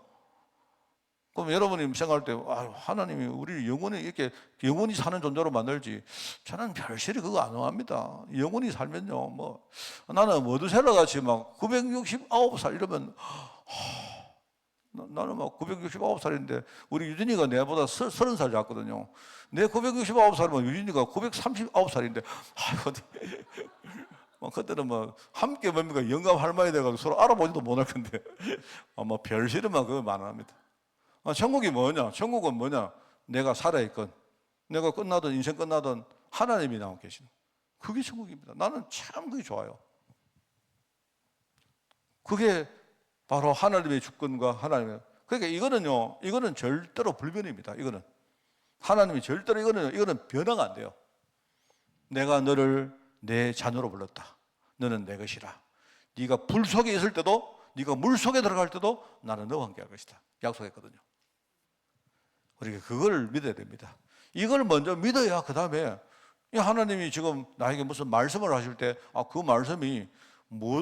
그럼 여러분이 생각할 때, 하나님이 우리를 영원히 이렇게 영원히 사는 존재로 만들지. 저는 별실이 그거 안 합니다. 영원히 살면요, 뭐 나는 머드셀러 같이 막 969살 이러면 나는 막 969살인데 우리 유진이가 내보다 30살 작거든요. 내 969살이면 유진이가 939살인데 아이고. 그때는 뭐 함께 뭡니까 영감 할머니 돼가지고 서로 알아보지도 못할 건데 아마 별실만 그거 많합니다. 천국이 뭐냐? 천국은 뭐냐? 내가 살아있건 내가 끝나든 인생 끝나든 하나님이 나와 계시는 그게 천국입니다. 나는 참 그게 좋아요. 그게 바로 하나님의 주권과 하나님의, 그러니까 이거는 절대로 불변입니다. 이거는 하나님이 절대로 이거는 변화가 안 돼요. 내가 너를 내 자녀로 불렀다. 너는 내 것이라. 네가 불 속에 있을 때도 네가 물 속에 들어갈 때도 나는 너와 함께 할 것이다. 약속했거든요. 우리가 그걸 믿어야 됩니다. 이걸 먼저 믿어야 그 다음에 하나님이 지금 나에게 무슨 말씀을 하실 때 그 말씀이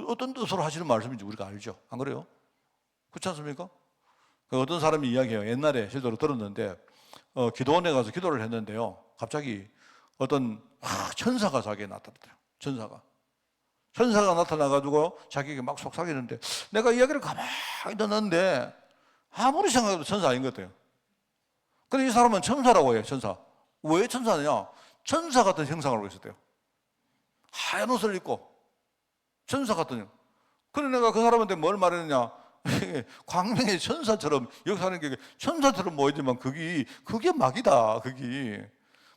어떤 뜻으로 하시는 말씀인지 우리가 알죠. 안 그래요? 그렇지 않습니까? 어떤 사람이 이야기해요. 옛날에 실제로 들었는데 기도원에 가서 기도를 했는데요. 갑자기 어떤 천사가 자기에 나타났대요. 천사가 나타나가지고 자기에게 막 속삭이는데 내가 이야기를 가만히 듣는데 아무리 생각해도 천사 아닌 것 같아요. 근데 이 사람은 천사라고 해요. 천사. 왜 천사냐? 천사 같은 형상을 하고 있었대요. 하얀 옷을 입고 천사 같은 형. 그래서 내가 그 사람한테 뭘 말했느냐? 광명의 천사처럼 역사하는 게 천사처럼 보이지만 그게 막이다. 그게.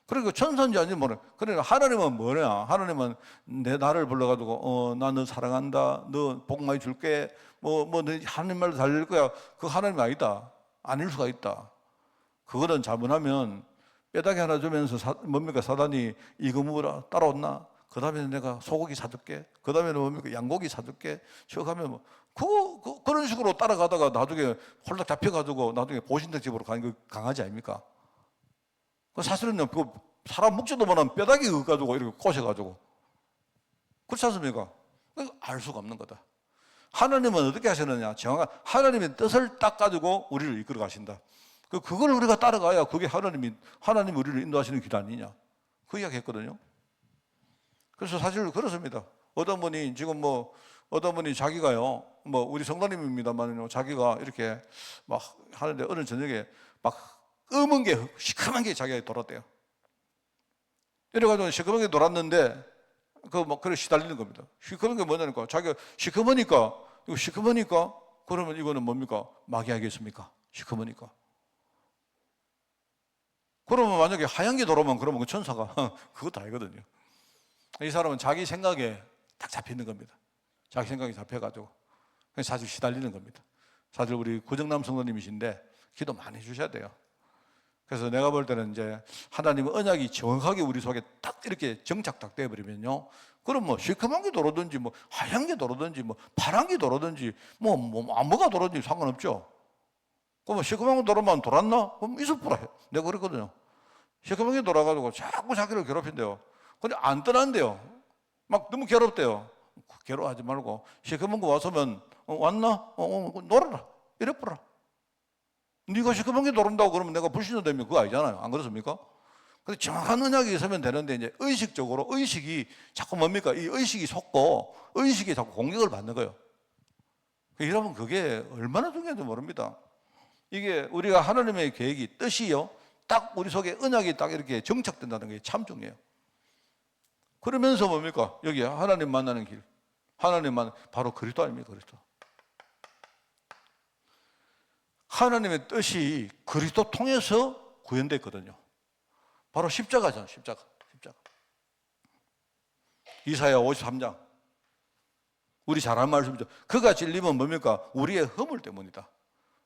그러니까 천사인지 아닌지 모르. 그러니까 하나님은 뭐냐? 하나님은 나를 불러가지고 나 너 사랑한다. 너 복 많이 줄게. 너 하나님 말로 달릴 거야. 그 하나님이 아니다. 아닐 수가 있다. 그거는 잘못하면 뼈다귀 하나 주면서 사단이 이거 먹으라 따라온나? 그 다음에 내가 소고기 사줄게. 그 다음에는 뭡니까? 양고기 사줄게. 쭉 하면 그런 식으로 따라가다가 나중에 홀딱 잡혀가지고 나중에 보신댁 집으로 가는 그 강아지 아닙니까? 사실은요, 사람 묵지도 못한 뼈다귀 가지고 이렇게 꼬셔가지고. 그렇지 않습니까? 알 수가 없는 거다. 하나님은 어떻게 하시느냐? 정확한 하나님의 뜻을 딱 가지고 우리를 이끌어 가신다. 그걸 우리가 따라가야 그게 하나님이 우리를 인도하시는 길 아니냐. 그 이야기 했거든요. 그래서 사실 그렇습니다. 어떤 분이 자기가요, 우리 성도님입니다만요, 자기가 이렇게 막 하는데 어느 저녁에 막 시커먼 게 자기가 돌았대요. 이래가지고 시커먼 게 돌았는데, 그래 시달리는 겁니다. 시커먼 게 뭐냐니까, 자기가 시커머니까, 그러면 이거는 뭡니까? 마귀아겠습니까? 시커머니까. 그러면 만약에 하얀 게 돌아오면 그러면 그 천사가 그것도 알거든요. 이 사람은 자기 생각에 딱 잡히는 겁니다. 자기 생각에 잡혀가지고 사실 시달리는 겁니다. 사실 우리 구정남 성도님이신데 기도 많이 해주셔야 돼요. 그래서 내가 볼 때는 이제 하나님의 언약이 정확하게 우리 속에 딱 이렇게 정착 딱 돼버리면요, 그럼 시커먼 게 돌아든지 하얀 게 돌아든지 파란 게 돌아든지 뭐가 돌아든지 상관없죠. 그럼 시커먼 게 돌아오면 돌았나? 그럼 있어보라 해. 내가 그랬거든요. 시커먼 게 돌아가지고 자꾸 자기를 괴롭힌대요. 근데 안 떠난대요. 막 너무 괴롭대요. 괴로워하지 말고 시커먼 거 와서면 왔나? 놀아라. 이래보라. 네가 시커먼 게 돌아온다고 그러면 내가 불신자되면 그거 아니잖아요. 안 그렇습니까? 근데 정확한 언약이 있으면 되는데 이제 의식이 자꾸 뭡니까? 이 의식이 속고 의식이 자꾸 공격을 받는 거예요. 여러분 그게 얼마나 중요한지 모릅니다. 이게 우리가 하나님의 계획이 뜻이요, 딱 우리 속에 언약이 딱 이렇게 정착된다는 게 참 중요해요. 그러면서 뭡니까? 여기 하나님 만나는 길, 바로 그리스도 아닙니까? 그리스도. 하나님의 뜻이 그리스도 통해서 구현됐거든요. 바로 십자가잖아요. 십자가. 이사야 53장. 우리 잘 아는 말씀이죠. 그가 찔림은 뭡니까? 우리의 허물 때문이다.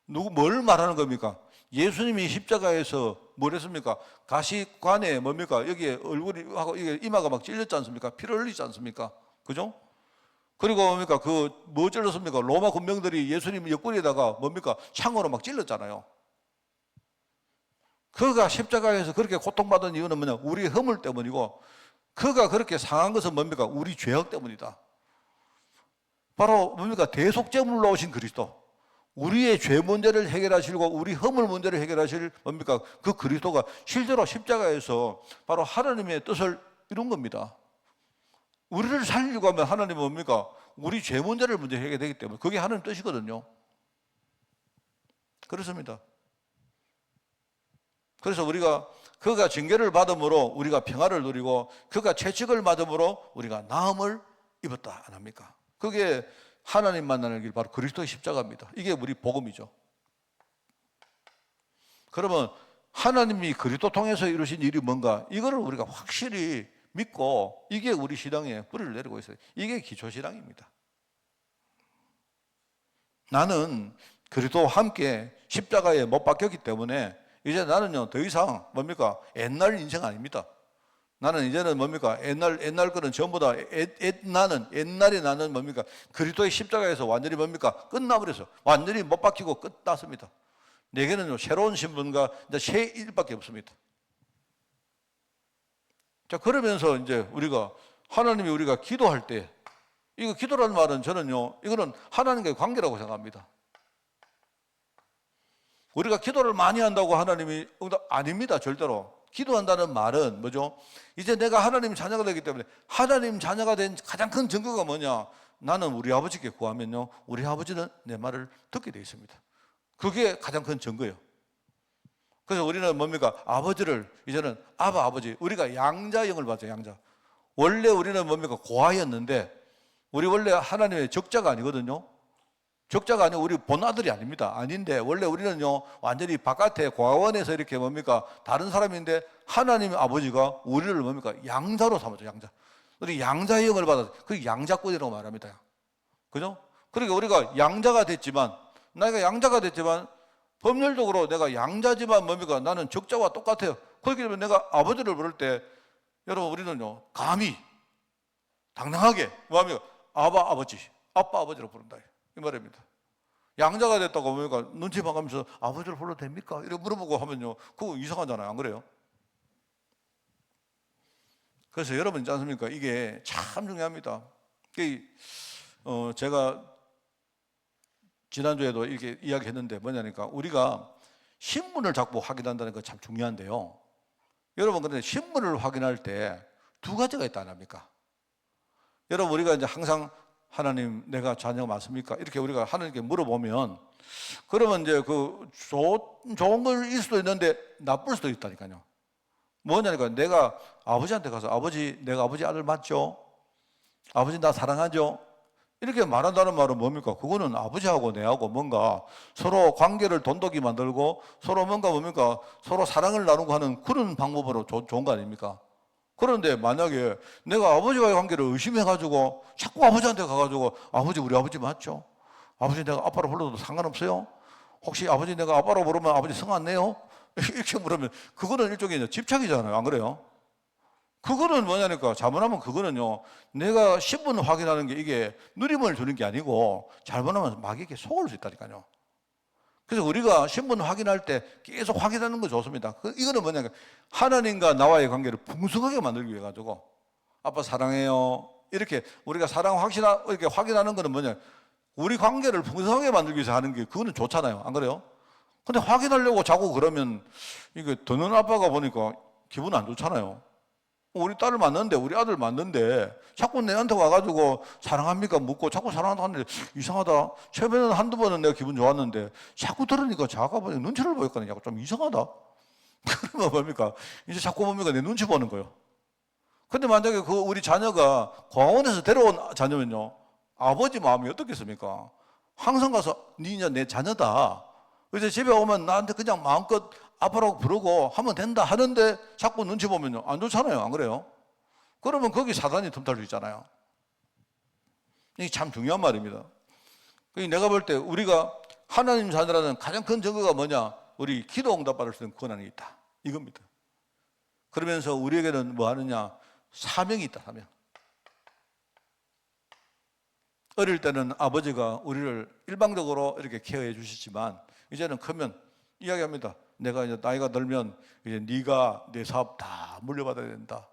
뭘 말하는 겁니까? 예수님이 십자가에서 뭘 했습니까? 가시관에 뭡니까? 여기에 얼굴이 하고 이게 이마가 막 찔렸지 않습니까? 피를 흘리지 않습니까? 그죠? 그리고 뭡니까? 뭐 찔렀습니까? 로마 군병들이 예수님 옆구리에다가 뭡니까? 창으로 막 찔렀잖아요. 그가 십자가에서 그렇게 고통받은 이유는 뭐냐? 우리의 허물 때문이고, 그가 그렇게 상한 것은 뭡니까? 우리 죄악 때문이다. 바로 뭡니까? 대속제물로 오신 그리스도. 우리의 죄 문제를 해결하시고 우리 허물 문제를 해결하실 뭡니까? 그 그리스도가 실제로 십자가에서 바로 하나님의 뜻을 이룬 겁니다. 우리를 살리려고 하면 하나님은 뭡니까? 우리 죄 문제를 먼저 해결되기 때문에 그게 하나님 뜻이거든요. 그렇습니다. 그래서 우리가 그가 징계를 받음으로 우리가 평화를 누리고 그가 채찍을 맞음으로 우리가 나음을 입었다 안 합니까? 그게 하나님 만나는 길 바로 그리스도의 십자가입니다. 이게 우리 복음이죠. 그러면 하나님이 그리스도 통해서 이루신 일이 뭔가 이거를 우리가 확실히 믿고 이게 우리 신앙에 뿌리를 내리고 있어요. 이게 기초신앙입니다. 나는 그리스도와 함께 십자가에 못 박혔기 때문에 이제 나는요 더 이상 뭡니까? 옛날 인생 아닙니다. 나는 이제는 뭡니까? 옛날 거는 전부 다 옛날에 나는 뭡니까? 그리스도의 십자가에서 완전히 뭡니까? 끝나버려서 완전히 못 박히고 끝났습니다. 내게는요 새로운 신분과 이제 새 일밖에 없습니다. 자, 그러면서 이제 하나님이 우리가 기도할 때, 이거 기도라는 말은 저는요, 이거는 하나님과의 관계라고 생각합니다. 우리가 기도를 많이 한다고 하나님이 아닙니다, 절대로. 기도한다는 말은 뭐죠? 이제 내가 하나님 자녀가 되기 때문에 하나님 자녀가 된 가장 큰 증거가 뭐냐? 나는 우리 아버지께 구하면요, 우리 아버지는 내 말을 듣게 되어 있습니다. 그게 가장 큰 증거예요. 그래서 우리는 뭡니까? 아버지를 이제는 아버지. 우리가 양자형을 받죠, 양자. 원래 우리는 뭡니까? 고아였는데 우리 원래 하나님의 적자가 아니거든요. 적자가 아니고 우리 본아들이 아닙니다. 아닌데 원래 우리는요 완전히 바깥에 고아원에서 이렇게 뭡니까? 다른 사람인데 하나님의 아버지가 우리를 뭡니까? 양자로 삼았죠, 양자. 우리 양자형을 받아서 그 양자권이라고 말합니다. 그죠? 그러니까 우리가 양자가 됐지만 법률적으로 내가 양자지만 뭡니까? 나는 적자와 똑같아요. 그렇게 되면 내가 아버지를 부를 때 여러분 우리는요 감히 당당하게 뭐합니까? 아빠 아버지로 부른다 이 말입니다. 양자가 됐다고 뭡니까? 눈치 봐가면서 아버지를 불러도 됩니까? 이렇게 물어보고 하면요 그거 이상하잖아요. 안 그래요? 그래서 여러분 있지 않습니까? 이게 참 중요합니다. 제가 지난주에도 이렇게 이야기했는데 뭐냐니까 우리가 신문을 자꾸 확인한다는 거 참 중요한데요. 여러분 그런데 신문을 확인할 때 두 가지가 있다 안 합니까? 여러분 우리가 이제 항상 하나님 내가 자녀가 맞습니까? 이렇게 우리가 하나님께 물어보면 그러면 이제 좋은 걸일 수도 있는데 나쁠 수도 있다니까요. 뭐냐니까 내가 아버지한테 가서 내가 아버지 아들 맞죠? 아버지 나 사랑하죠? 이렇게 말한다는 말은 뭡니까? 그거는 아버지하고 내하고 뭔가 서로 관계를 돈독히 만들고 서로 뭡니까? 서로 사랑을 나누고 하는 그런 방법으로 좋은 거 아닙니까? 그런데 만약에 내가 아버지와의 관계를 의심해가지고 자꾸 아버지한테 가가지고 아버지 우리 아버지 맞죠? 아버지 내가 아빠로 불러도 상관없어요? 혹시 아버지 내가 아빠로 부르면 아버지 성 안 내요? 이렇게 물으면 그거는 일종의 집착이잖아요. 안 그래요? 그거는 뭐냐니까 잘못하면 그거는요 내가 신분 확인하는 게 이게 누림을 주는 게 아니고 잘못하면 마귀에게 속을 수 있다니까요. 그래서 우리가 신분 확인할 때 계속 확인하는 거 좋습니다. 이거는 뭐냐니까 하나님과 나와의 관계를 풍성하게 만들기 위해 가지고 아빠 사랑해요 이렇게 우리가 이렇게 확인하는 거는 뭐냐 우리 관계를 풍성하게 만들기 위해서 하는 게 그거는 좋잖아요. 안 그래요? 근데 확인하려고 자꾸 그러면 이게 듣는 아빠가 보니까 기분 안 좋잖아요. 우리 딸을 만났는데 우리 아들 만났는데 자꾸 내한테 와가지고 사랑합니까 묻고 자꾸 사랑한다 하는데 이상하다. 처음에는 한두 번은 내가 기분 좋았는데 자꾸 들으니까 자가 보니까 눈치를 보였거든요. 좀 이상하다. 그러면 뭡니까? 이제 자꾸 뭡니까? 내 눈치 보는 거예요. 근데 만약에 우리 자녀가 공원에서 데려온 자녀면요 아버지 마음이 어떻겠습니까? 항상 가서 니냐 내 자녀다. 그래서 집에 오면 나한테 그냥 마음껏 아빠라고 부르고 하면 된다 하는데 자꾸 눈치 보면요 안 좋잖아요. 안 그래요? 그러면 거기 사단이 틈탈 수 있잖아요. 이게 참 중요한 말입니다. 내가 볼 때 우리가 하나님 자녀라는 가장 큰 증거가 뭐냐? 우리 기도 응답 받을 수 있는 권한이 있다. 이겁니다. 그러면서 우리에게는 뭐 하느냐? 사명이 있다, 사명. 어릴 때는 아버지가 우리를 일방적으로 이렇게 케어해 주시지만 이제는 크면 이야기합니다. 내가 이제 나이가 들면 이제 네가 내 사업 다 물려받아야 된다.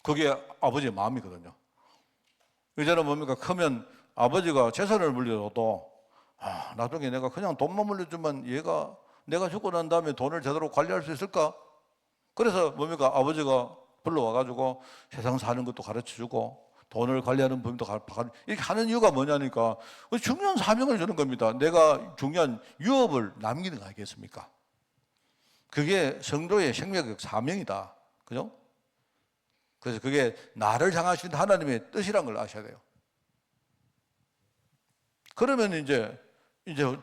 그게 아버지의 마음이거든요. 이제는 뭡니까? 크면 아버지가 재산을 물려줘도 나중에 내가 그냥 돈만 물려주면 얘가 내가 죽고 난 다음에 돈을 제대로 관리할 수 있을까? 그래서 뭡니까? 아버지가 불러와가지고 세상 사는 것도 가르쳐주고 돈을 관리하는 법도 이렇게 하는 이유가 뭐냐니까 중요한 사명을 주는 겁니다. 내가 중요한 유업을 남기는 거 아니겠습니까? 그게 성도의 생명적 사명이다. 그죠? 그래서 그게 나를 향하신 하나님의 뜻이란 걸 아셔야 돼요. 그러면 이제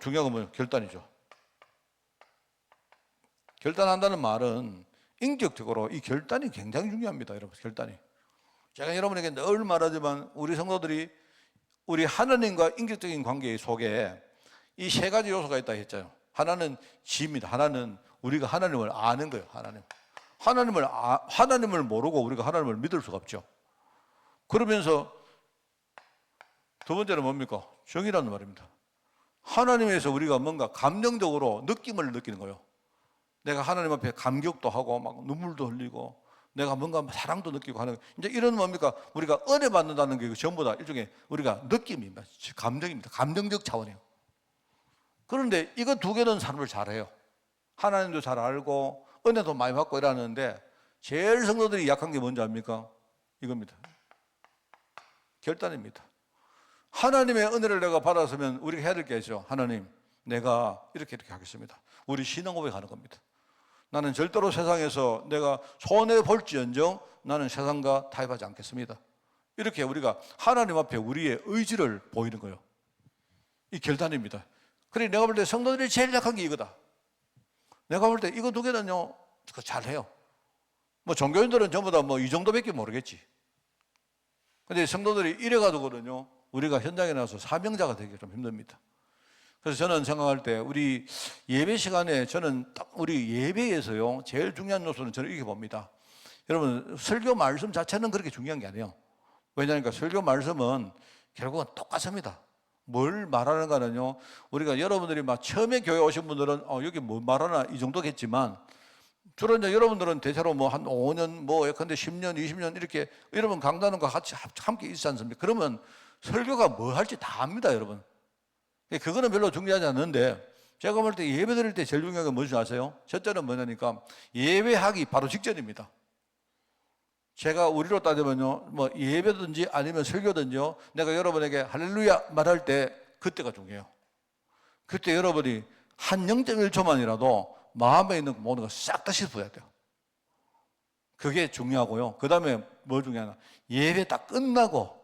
중요한 건 뭐예요? 결단이죠. 결단한다는 말은 인격적으로 이 결단이 굉장히 중요합니다. 여러분, 결단이. 제가 여러분에게 늘 말하지만 우리 성도들이 우리 하나님과 인격적인 관계 속에 이 세 가지 요소가 있다 했잖아요. 하나는 지입니다. 하나는 우리가 하나님을 아는 거예요. 하나님을 모르고 우리가 하나님을 믿을 수가 없죠. 그러면서 두 번째는 뭡니까? 정이라는 말입니다. 하나님에서 우리가 뭔가 감정적으로 느낌을 느끼는 거예요. 내가 하나님 앞에 감격도 하고 막 눈물도 흘리고 내가 뭔가 사랑도 느끼고 하는 이제 이런 뭡니까? 우리가 은혜 받는다는 게 전부 다 일종의 우리가 느낌입니다. 감정입니다. 감정적 차원이에요. 그런데 이거 두 개는 사람을 잘해요. 하나님도 잘 알고 은혜도 많이 받고 이러는데 제일 성도들이 약한 게 뭔지 압니까? 이겁니다. 결단입니다. 하나님의 은혜를 내가 받았으면 우리가 해야 될 게 있죠. 하나님, 내가 이렇게 하겠습니다. 우리 신앙 고백하는 겁니다. 나는 절대로 세상에서 내가 손해 볼지언정 나는 세상과 타협하지 않겠습니다. 이렇게 우리가 하나님 앞에 우리의 의지를 보이는 거예요. 이 결단입니다. 그래 내가 볼 때 성도들이 제일 약한 게 이거다. 내가 볼 때 이거 두 개는요 잘해요. 뭐 종교인들은 전부 다 뭐 이 정도밖에 모르겠지. 근데 성도들이 이래가지고는요 우리가 현장에 나와서 사명자가 되기 좀 힘듭니다. 그래서 저는 생각할 때 우리 예배 시간에 저는 딱 우리 예배에서요 제일 중요한 요소는 저는 이렇게 봅니다. 여러분 설교 말씀 자체는 그렇게 중요한 게 아니에요. 왜냐하니까 설교 말씀은 결국은 똑같습니다. 뭘 말하는가는요 우리가 여러분들이 막 처음에 교회 오신 분들은 여기 뭐 말하나 이 정도겠지만 주로 이제 여러분들은 대체로 뭐 한 5년 뭐 예컨대 10년 20년 이렇게 여러분 강단원과 같이 함께 있지 않습니까? 그러면 설교가 뭐 할지 다 압니다 여러분. 그거는 별로 중요하지 않는데 제가 볼 때 예배 드릴 때 제일 중요한 건 뭔지 아세요? 첫째는 뭐냐니까 예배하기 바로 직전입니다. 제가 우리로 따지면요 뭐 예배든지 아니면 설교든지요 내가 여러분에게 할렐루야 말할 때 그때가 중요해요. 그때 여러분이 한 0.1초만이라도 마음에 있는 모든 걸 싹 다 씻어야 돼요. 그게 중요하고요. 그 다음에 뭐 중요하나 예배 딱 끝나고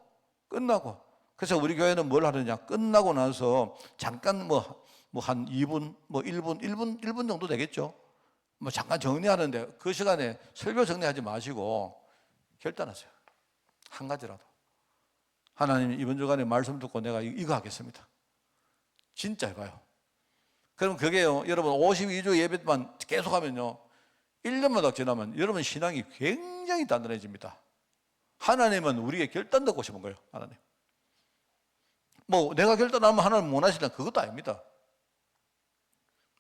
그래서 우리 교회는 뭘 하느냐 끝나고 나서 잠깐 뭐 한 2분 뭐 1분 정도 되겠죠. 뭐 잠깐 정리하는데 그 시간에 설교 정리하지 마시고 결단하세요. 한 가지라도 하나님 이번 주간에 말씀 듣고 내가 이거 하겠습니다. 진짜 해봐요. 그럼 그게요 여러분 52주 예배만 계속하면요 1년마다 지나면 여러분 신앙이 굉장히 단단해집니다. 하나님은 우리의 결단 듣고 싶은 거예요. 하나님 뭐 내가 결단하면 하나님 원하시나 그것도 아닙니다.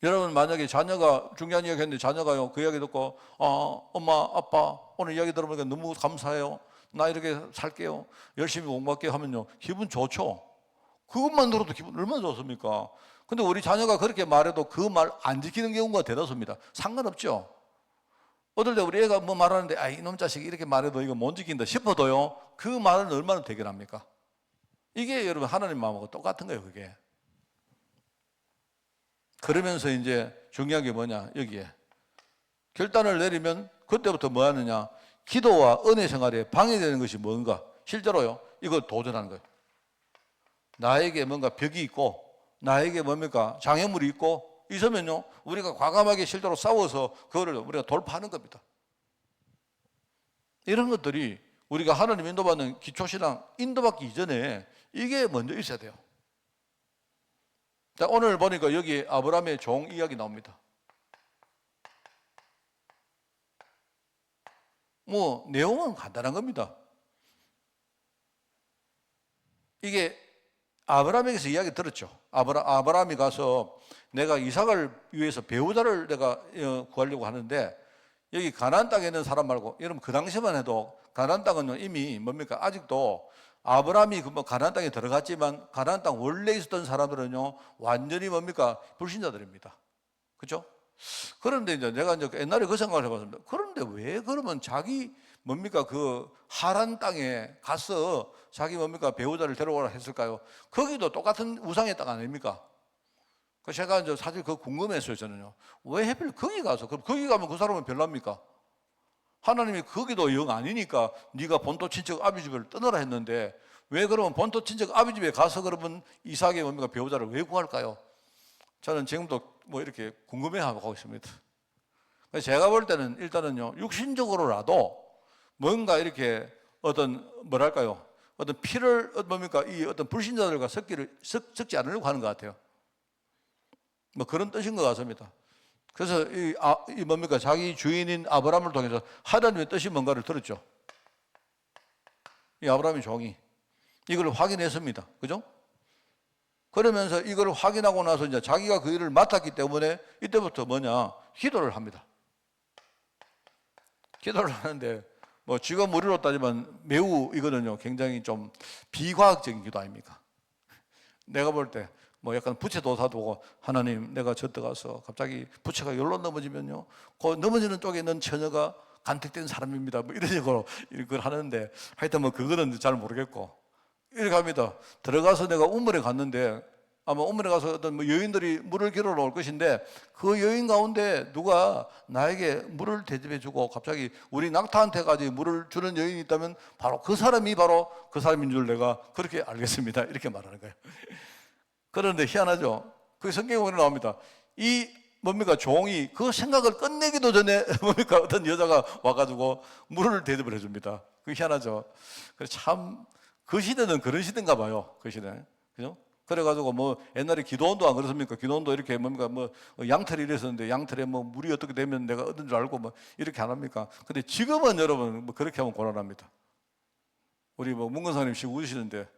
여러분 만약에 자녀가 중요한 이야기 했는데 자녀가요 그 이야기 듣고 엄마 아빠 오늘 이야기 들어보니까 너무 감사해요. 나 이렇게 살게요. 열심히 공부할게요 하면요 기분 좋죠. 그것만 들어도 기분 얼마나 좋습니까? 근데 우리 자녀가 그렇게 말해도 그 말 안 지키는 경우가 대다수입니다. 상관없죠. 어떨 때 우리 애가 뭐 말하는데 이놈 자식이 이렇게 말해도 이거 못 지킨다 싶어도요 그 말은 얼마나 대견합니까? 이게 여러분 하나님 마음하고 똑같은 거예요. 그게 그러면서 이제 중요한 게 뭐냐 여기에 결단을 내리면 그때부터 뭐 하느냐 기도와 은혜 생활에 방해되는 것이 뭔가 실제로요 이거 도전하는 거예요. 나에게 뭔가 벽이 있고 나에게 뭡니까 장애물이 있고 있으면요 우리가 과감하게 실제로 싸워서 그거를 우리가 돌파하는 겁니다. 이런 것들이 우리가 하나님 인도받는 기초신앙 인도받기 이전에 이게 먼저 있어야 돼요. 자, 오늘 보니까 여기 아브라함의 종 이야기 나옵니다. 뭐 내용은 간단한 겁니다. 이게 아브라함에게서 이야기 들었죠. 아브라함이 가서 내가 이삭을 위해서 배우자를 내가 구하려고 하는데 여기 가나안 땅에 있는 사람 말고, 여러분 그 당시만 해도 가나안 땅은 이미 뭡니까? 아직도 아브라함이 뭐 가나안 땅에 들어갔지만 가나안 땅 원래 있었던 사람들은요 완전히 뭡니까? 불신자들입니다. 그렇죠? 그런데 이제 내가 이제 옛날에 그 생각을 해봤습니다. 그런데 왜 그러면 자기 뭡니까? 그 하란 땅에 가서 자기 뭡니까? 배우자를 데려오라 했을까요? 거기도 똑같은 우상의 땅 아닙니까? 그 제가 이제 사실 그거 궁금했어요, 저는요. 왜 하필 거기 가서, 그럼 거기 가면 그 사람은 별납니까? 하나님이 거기도 영 아니니까 네가 본토 친척 아비 집을 떠나라 했는데 왜 그러면 본토 친척 아비 집에 가서 그러면 이삭의 뭡니까? 배우자를 왜 구할까요? 저는 지금도 뭐 이렇게 궁금해하고 있습니다. 제가 볼 때는 일단은요, 육신적으로라도 뭔가 이렇게 어떤 뭐랄까요? 어떤 피를 뭡니까? 이 어떤 불신자들과 섞지 않으려고 하는 것 같아요. 뭐 그런 뜻인 것 같습니다. 그래서 이 뭡니까? 자기 주인인 아브라함을 통해서 하나님의 뜻이 뭔가를 들었죠. 이 아브라함의 종이 이걸 확인했습니다. 그죠? 그러면서 이걸 확인하고 나서 이제 자기가 그 일을 맡았기 때문에 이때부터 뭐냐? 기도를 합니다. 기도를 하는데 뭐 쥐가 머리로 따지면 매우 이거는요 굉장히 좀 비과학적인 기도 아닙니까? 내가 볼 때 뭐 약간 부채 도사 보고 하나님 내가 젖 들어가서 갑자기 부채가 열로 넘어지면요 그 넘어지는 쪽에 있는 처녀가 간택된 사람입니다. 뭐 이런 식으로 이걸 하는데 하여튼 뭐 그거는 잘 모르겠고 이렇게 합니다. 들어가서 내가 우물에 갔는데 아마 우물에 가서 어떤 뭐 여인들이 물을 길어러 올 것인데 그 여인 가운데 누가 나에게 물을 대접해주고 갑자기 우리 낙타한테까지 물을 주는 여인이 있다면 바로 그 사람이 바로 그 사람인 줄 내가 그렇게 알겠습니다. 이렇게 말하는 거예요. 그런데 희한하죠. 그 성경에 보면 나옵니다. 이 뭡니까? 종이 그 생각을 끝내기도 전에 뭡니까? 어떤 여자가 와가지고 물을 대접을 해줍니다. 그 희한하죠. 참 그 시대는 그런 시대인가 봐요. 그 시대. 그죠? 그래가지고 뭐 옛날에 기도원도 안 그렇습니까? 기도원도 이렇게 뭡니까? 뭐 양털이 이랬었는데 양털에 뭐 물이 어떻게 되면 내가 얻은 줄 알고 뭐 이렇게 안 합니까? 근데 지금은 여러분 뭐 그렇게 하면 곤란합니다. 우리 뭐 문근사님 씨 우시는데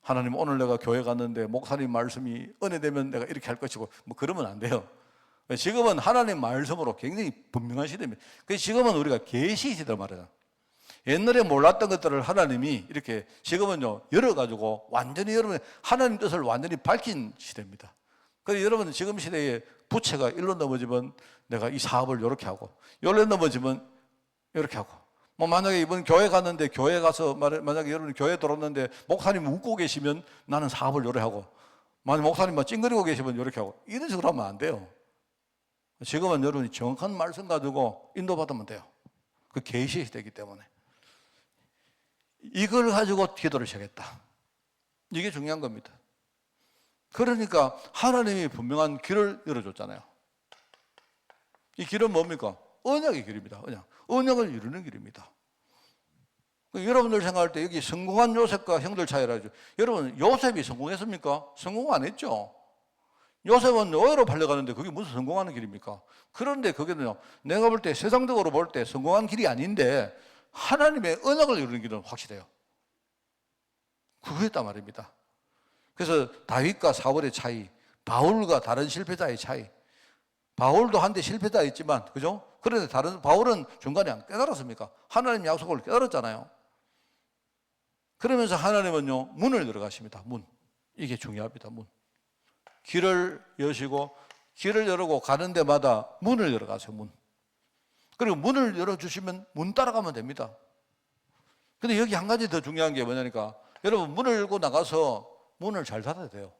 하나님 오늘 내가 교회 갔는데 목사님 말씀이 은혜되면 내가 이렇게 할 것이고 뭐 그러면 안 돼요. 지금은 하나님 말씀으로 굉장히 분명한 시대입니다. 그래서 지금은 우리가 계시 시대를 말해요. 옛날에 몰랐던 것들을 하나님이 이렇게 지금은요 열어가지고 완전히 여러분 하나님 뜻을 완전히 밝힌 시대입니다. 그래서 여러분 지금 시대에 부채가 일로 넘어지면 내가 이 사업을 이렇게 하고 열로 넘어지면 이렇게 하고 뭐 만약에 이번 교회 갔는데 교회 가서 만약에 여러분 교회 들어왔는데 목사님 웃고 계시면 나는 사업을 요래 하고 만약 목사님 막 찡그리고 계시면 이렇게 하고 이런 식으로 하면 안 돼요. 지금은 여러분이 정확한 말씀 가지고 인도받으면 돼요. 그 계시의 시대이기 때문에 이걸 가지고 기도를 시작했다. 이게 중요한 겁니다. 그러니까 하나님이 분명한 길을 열어줬잖아요. 이 길은 뭡니까? 언약의 길입니다. 언약을 이루는 길입니다. 여러분들 생각할 때 여기 성공한 요셉과 형들 차이라죠. 여러분 요셉이 성공했습니까? 성공 안 했죠. 요셉은 노예로 팔려가는데 그게 무슨 성공하는 길입니까? 그런데 그게는요 내가 볼 때 세상적으로 볼 때 성공한 길이 아닌데 하나님의 언약을 이루는 길은 확실해요. 그거였단 말입니다. 그래서 다윗과 사울의 차이, 바울과 다른 실패자의 차이. 바울도 한때 실패자였지만, 그죠? 그런데 바울은 중간에 안 깨달았습니까? 하나님 약속을 깨달았잖아요. 그러면서 하나님은요, 문을 열어가십니다. 문. 이게 중요합니다. 문. 길을 여시고, 길을 열고 가는 데마다 문을 열어가세요. 문. 그리고 문을 열어주시면 문 따라가면 됩니다. 근데 여기 한 가지 더 중요한 게 뭐냐니까, 여러분 문을 열고 나가서 문을 잘 닫아야 돼요.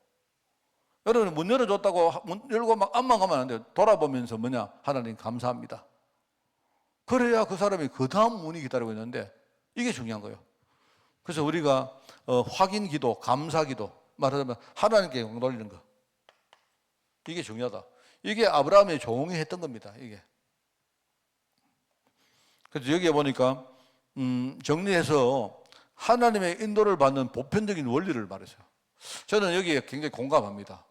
여러분 문 열어줬다고 문 열고 막 앞만 가면 안 돼요. 돌아보면서 뭐냐? 하나님 감사합니다. 그래야 그 사람이 그 다음 문이 기다리고 있는데 이게 중요한 거예요. 그래서 우리가 확인 기도, 감사 기도, 말하자면 하나님께 영광 돌리는 거. 이게 중요하다. 이게 아브라함의 종이 했던 겁니다. 이게. 그래서 여기에 보니까 정리해서 하나님의 인도를 받는 보편적인 원리를 말했어요. 저는 여기에 굉장히 공감합니다.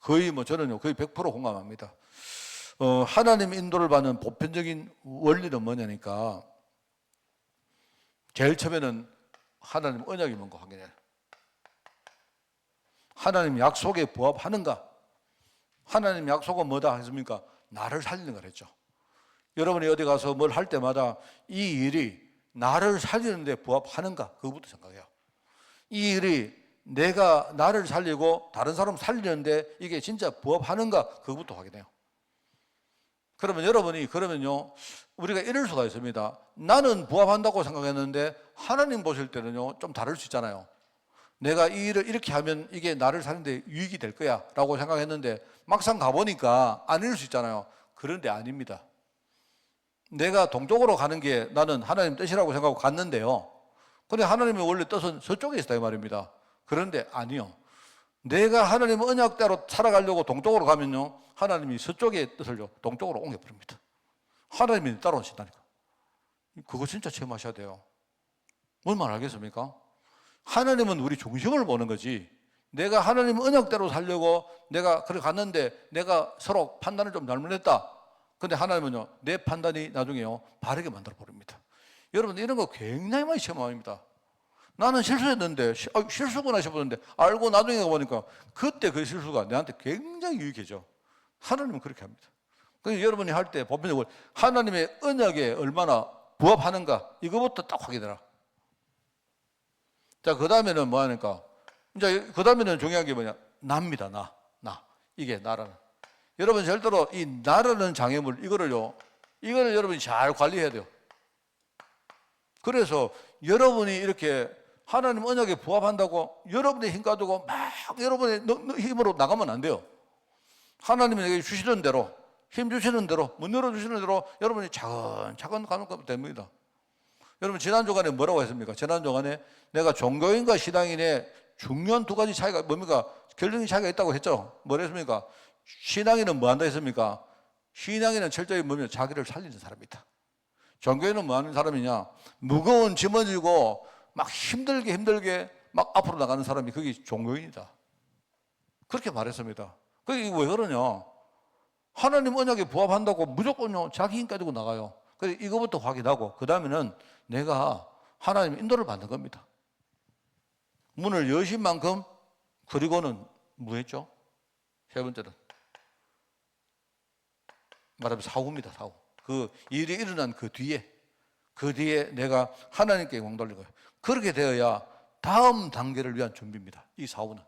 거의 저는요 거의 100% 공감합니다. 하나님 인도를 받는 보편적인 원리는 뭐냐니까 제일 처음에는 하나님 언약이 뭔가 확인해요. 하나님 약속에 부합하는가? 하나님 약속은 뭐다 했습니까? 나를 살리는 걸 했죠. 여러분이 어디 가서 뭘 할 때마다 이 일이 나를 살리는 데 부합하는가? 그거부터 생각해요. 이 일이 내가 나를 살리고 다른 사람 살리는데 이게 진짜 부합하는가? 그거부터 확인해요. 그러면 여러분이 그러면요, 우리가 이럴 수가 있습니다. 나는 부합한다고 생각했는데 하나님 보실 때는요 좀 다를 수 있잖아요. 내가 이 일을 이렇게 하면 이게 나를 사는데 유익이 될 거야 라고 생각했는데 막상 가보니까 아닐 수 있잖아요. 그런데 아닙니다. 내가 동쪽으로 가는 게 나는 하나님 뜻이라고 생각하고 갔는데요, 근데 하나님의 원래 뜻은 서쪽에 있다 이 말입니다. 그런데 아니요, 내가 하나님 언약대로 살아가려고 동쪽으로 가면요 하나님이 서쪽의 뜻을 동쪽으로 옮겨버립니다. 하나님이 따라오신다니까. 그거 진짜 체험하셔야 돼요. 뭔 말 알겠습니까? 하나님은 우리 중심을 보는 거지, 내가 하나님 언약대로 살려고 내가 그래 갔는데 내가 서로 판단을 좀 잘못했다. 근데 하나님은요 내 판단이 나중에요 바르게 만들어 버립니다. 여러분 이런 거 굉장히 많이 체험합니다. 나는 실수했는데 실수구나 싶었는데 알고 나중에 가보니까 그때 그 실수가 내한테 굉장히 유익해져. 하나님은 그렇게 합니다. 그래서 여러분이 할 때 보편적으로 하나님의 언약에 얼마나 부합하는가 이거부터 딱 확인해라. 자, 그 다음에는 뭐 하니까 이제 그 다음에는 중요한 게 뭐냐, 나입니다. 나 이게 나라는. 여러분 절대로 이 나라는 장애물 이거를 여러분이 잘 관리해야 돼요. 그래서 여러분이 이렇게 하나님 언약에 부합한다고 여러분의 힘 가지고 막 여러분의 힘으로 나가면 안 돼요. 하나님이 내게 주시는 대로, 힘 주시는 대로, 문 열어주시는 대로 여러분이 차근차근 가는 것 됩니다. 여러분 지난 주간에 뭐라고 했습니까? 지난 주간에 내가 종교인과 신앙인의 중요한 두 가지 차이가 뭡니까? 결정적인 차이가 있다고 했죠. 뭐라 했습니까? 신앙인은 뭐 한다 했습니까? 신앙인은 철저히 뭐냐? 자기를 살리는 사람이다. 종교인은 뭐 하는 사람이냐? 무거운 짐을 지고 막 힘들게 막 앞으로 나가는 사람이 그게 종교인이다. 그렇게 말했습니다. 그게 왜 그러냐? 하나님 언약에 부합한다고 무조건요 자기 힘 가지고 나가요. 그래서 이거부터 확인하고 그 다음에는 내가 하나님 인도를 받는 겁니다. 문을 여신 만큼, 그리고는 뭐 했죠? 세 번째는 말하면 사후입니다. 사후. 그 일이 일어난 그 뒤에 내가 하나님께 영광 돌리는 거예요. 그렇게 되어야 다음 단계를 위한 준비입니다. 이 사후는.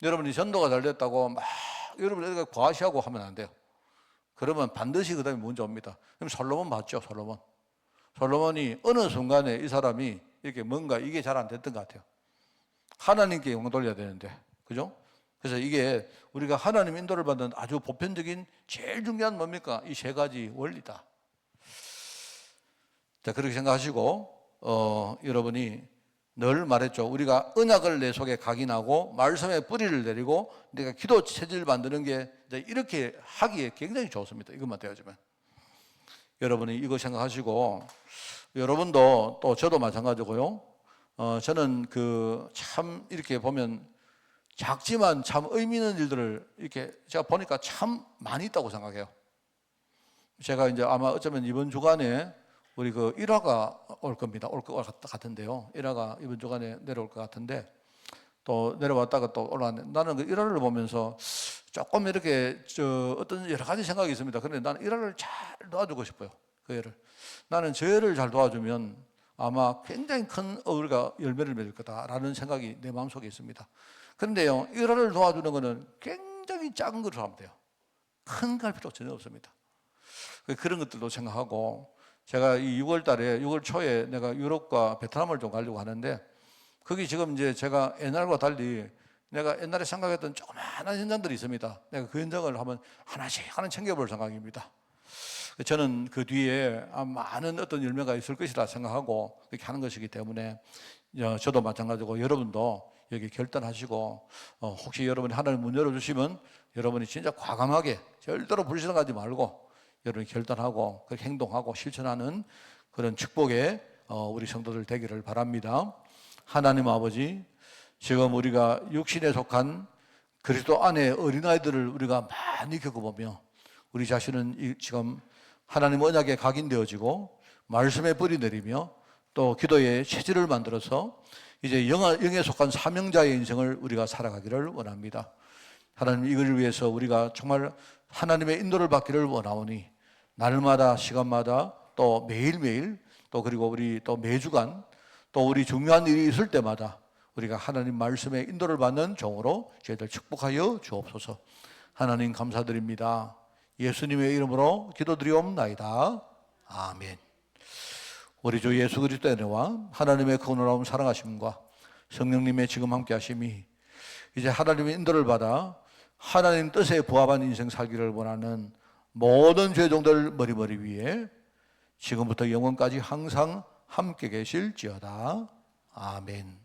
여러분이 전도가 잘 됐다고 막 여러분 어디가 과시하고 하면 안 돼요. 그러면 반드시 그 다음에 문제 옵니다. 그럼 솔로몬 봤죠? 솔로몬이 어느 순간에 이 사람이 이렇게 뭔가 이게 잘 안 됐던 것 같아요. 하나님께 영광 돌려야 되는데, 그죠? 그래서 이게 우리가 하나님 인도를 받는 아주 보편적인 제일 중요한 뭡니까? 이 세 가지 원리다. 자, 그렇게 생각하시고 여러분이 늘 말했죠. 우리가 언약을 내 속에 각인하고 말씀에 뿌리를 내리고 내가 기도 체질을 만드는 게 이렇게 하기에 굉장히 좋습니다. 이것만 되어지면. 여러분이 이거 생각하시고, 여러분도 또 저도 마찬가지고요. 저는 참 이렇게 보면 작지만 참 의미 있는 일들을 이렇게 제가 보니까 참 많이 있다고 생각해요. 제가 이제 아마 어쩌면 이번 주간에 우리 일화가 올 겁니다. 올 것 같은데요. 일화가 이번 주간에 내려올 것 같은데, 또 내려왔다가 또 올라왔는데, 나는 그 일화를 보면서 조금 이렇게 어떤 여러 가지 생각이 있습니다. 그런데 나는 일화를 잘 도와주고 싶어요. 그 애를. 나는 저 애를 잘 도와주면 아마 굉장히 큰 우리가 열매를 맺을 거다라는 생각이 내 마음속에 있습니다. 그런데요, 일화를 도와주는 것은 굉장히 작은 것으로 하면 돼요. 큰 거 할 필요 전혀 없습니다. 그런 것들도 생각하고, 제가 이 6월 초에 내가 유럽과 베트남을 좀 가려고 하는데, 거기 지금 이제 제가 옛날과 달리 내가 옛날에 생각했던 조그마한 현장들이 있습니다. 내가 그 현장을 한번 하나씩 챙겨볼 생각입니다. 저는 그 뒤에 많은 어떤 열매가 있을 것이라 생각하고 그렇게 하는 것이기 때문에, 저도 마찬가지고 여러분도 여기 결단하시고, 혹시 여러분이 하나님 문 열어주시면 여러분이 진짜 과감하게 절대로 불신하지 말고 여러분이 결단하고 그렇게 행동하고 실천하는 그런 축복의 우리 성도들 되기를 바랍니다. 하나님 아버지, 지금 우리가 육신에 속한 그리스도 안의 어린아이들을 우리가 많이 겪어보며 우리 자신은 지금 하나님 언약에 각인되어지고 말씀에 뿌리 내리며 또 기도의 체질을 만들어서 이제 영에 속한 사명자의 인생을 우리가 살아가기를 원합니다. 하나님, 이걸 위해서 우리가 정말 하나님의 인도를 받기를 원하오니 날마다 시간마다 또 매일매일 또 그리고 우리 또 매주간 또 우리 중요한 일이 있을 때마다 우리가 하나님 말씀의 인도를 받는 종으로 저희들 축복하여 주옵소서. 하나님 감사드립니다. 예수님의 이름으로 기도드리옵나이다. 아멘. 우리 주 예수 그리스도의 은혜와 하나님의 그 놀라운 사랑하심과 성령님의 지금 함께 하심이 이제 하나님의 인도를 받아 하나님 뜻에 부합한 인생 살기를 원하는 모든 죄종들 머리머리 위에 지금부터 영원까지 항상 함께 계실지어다. 아멘.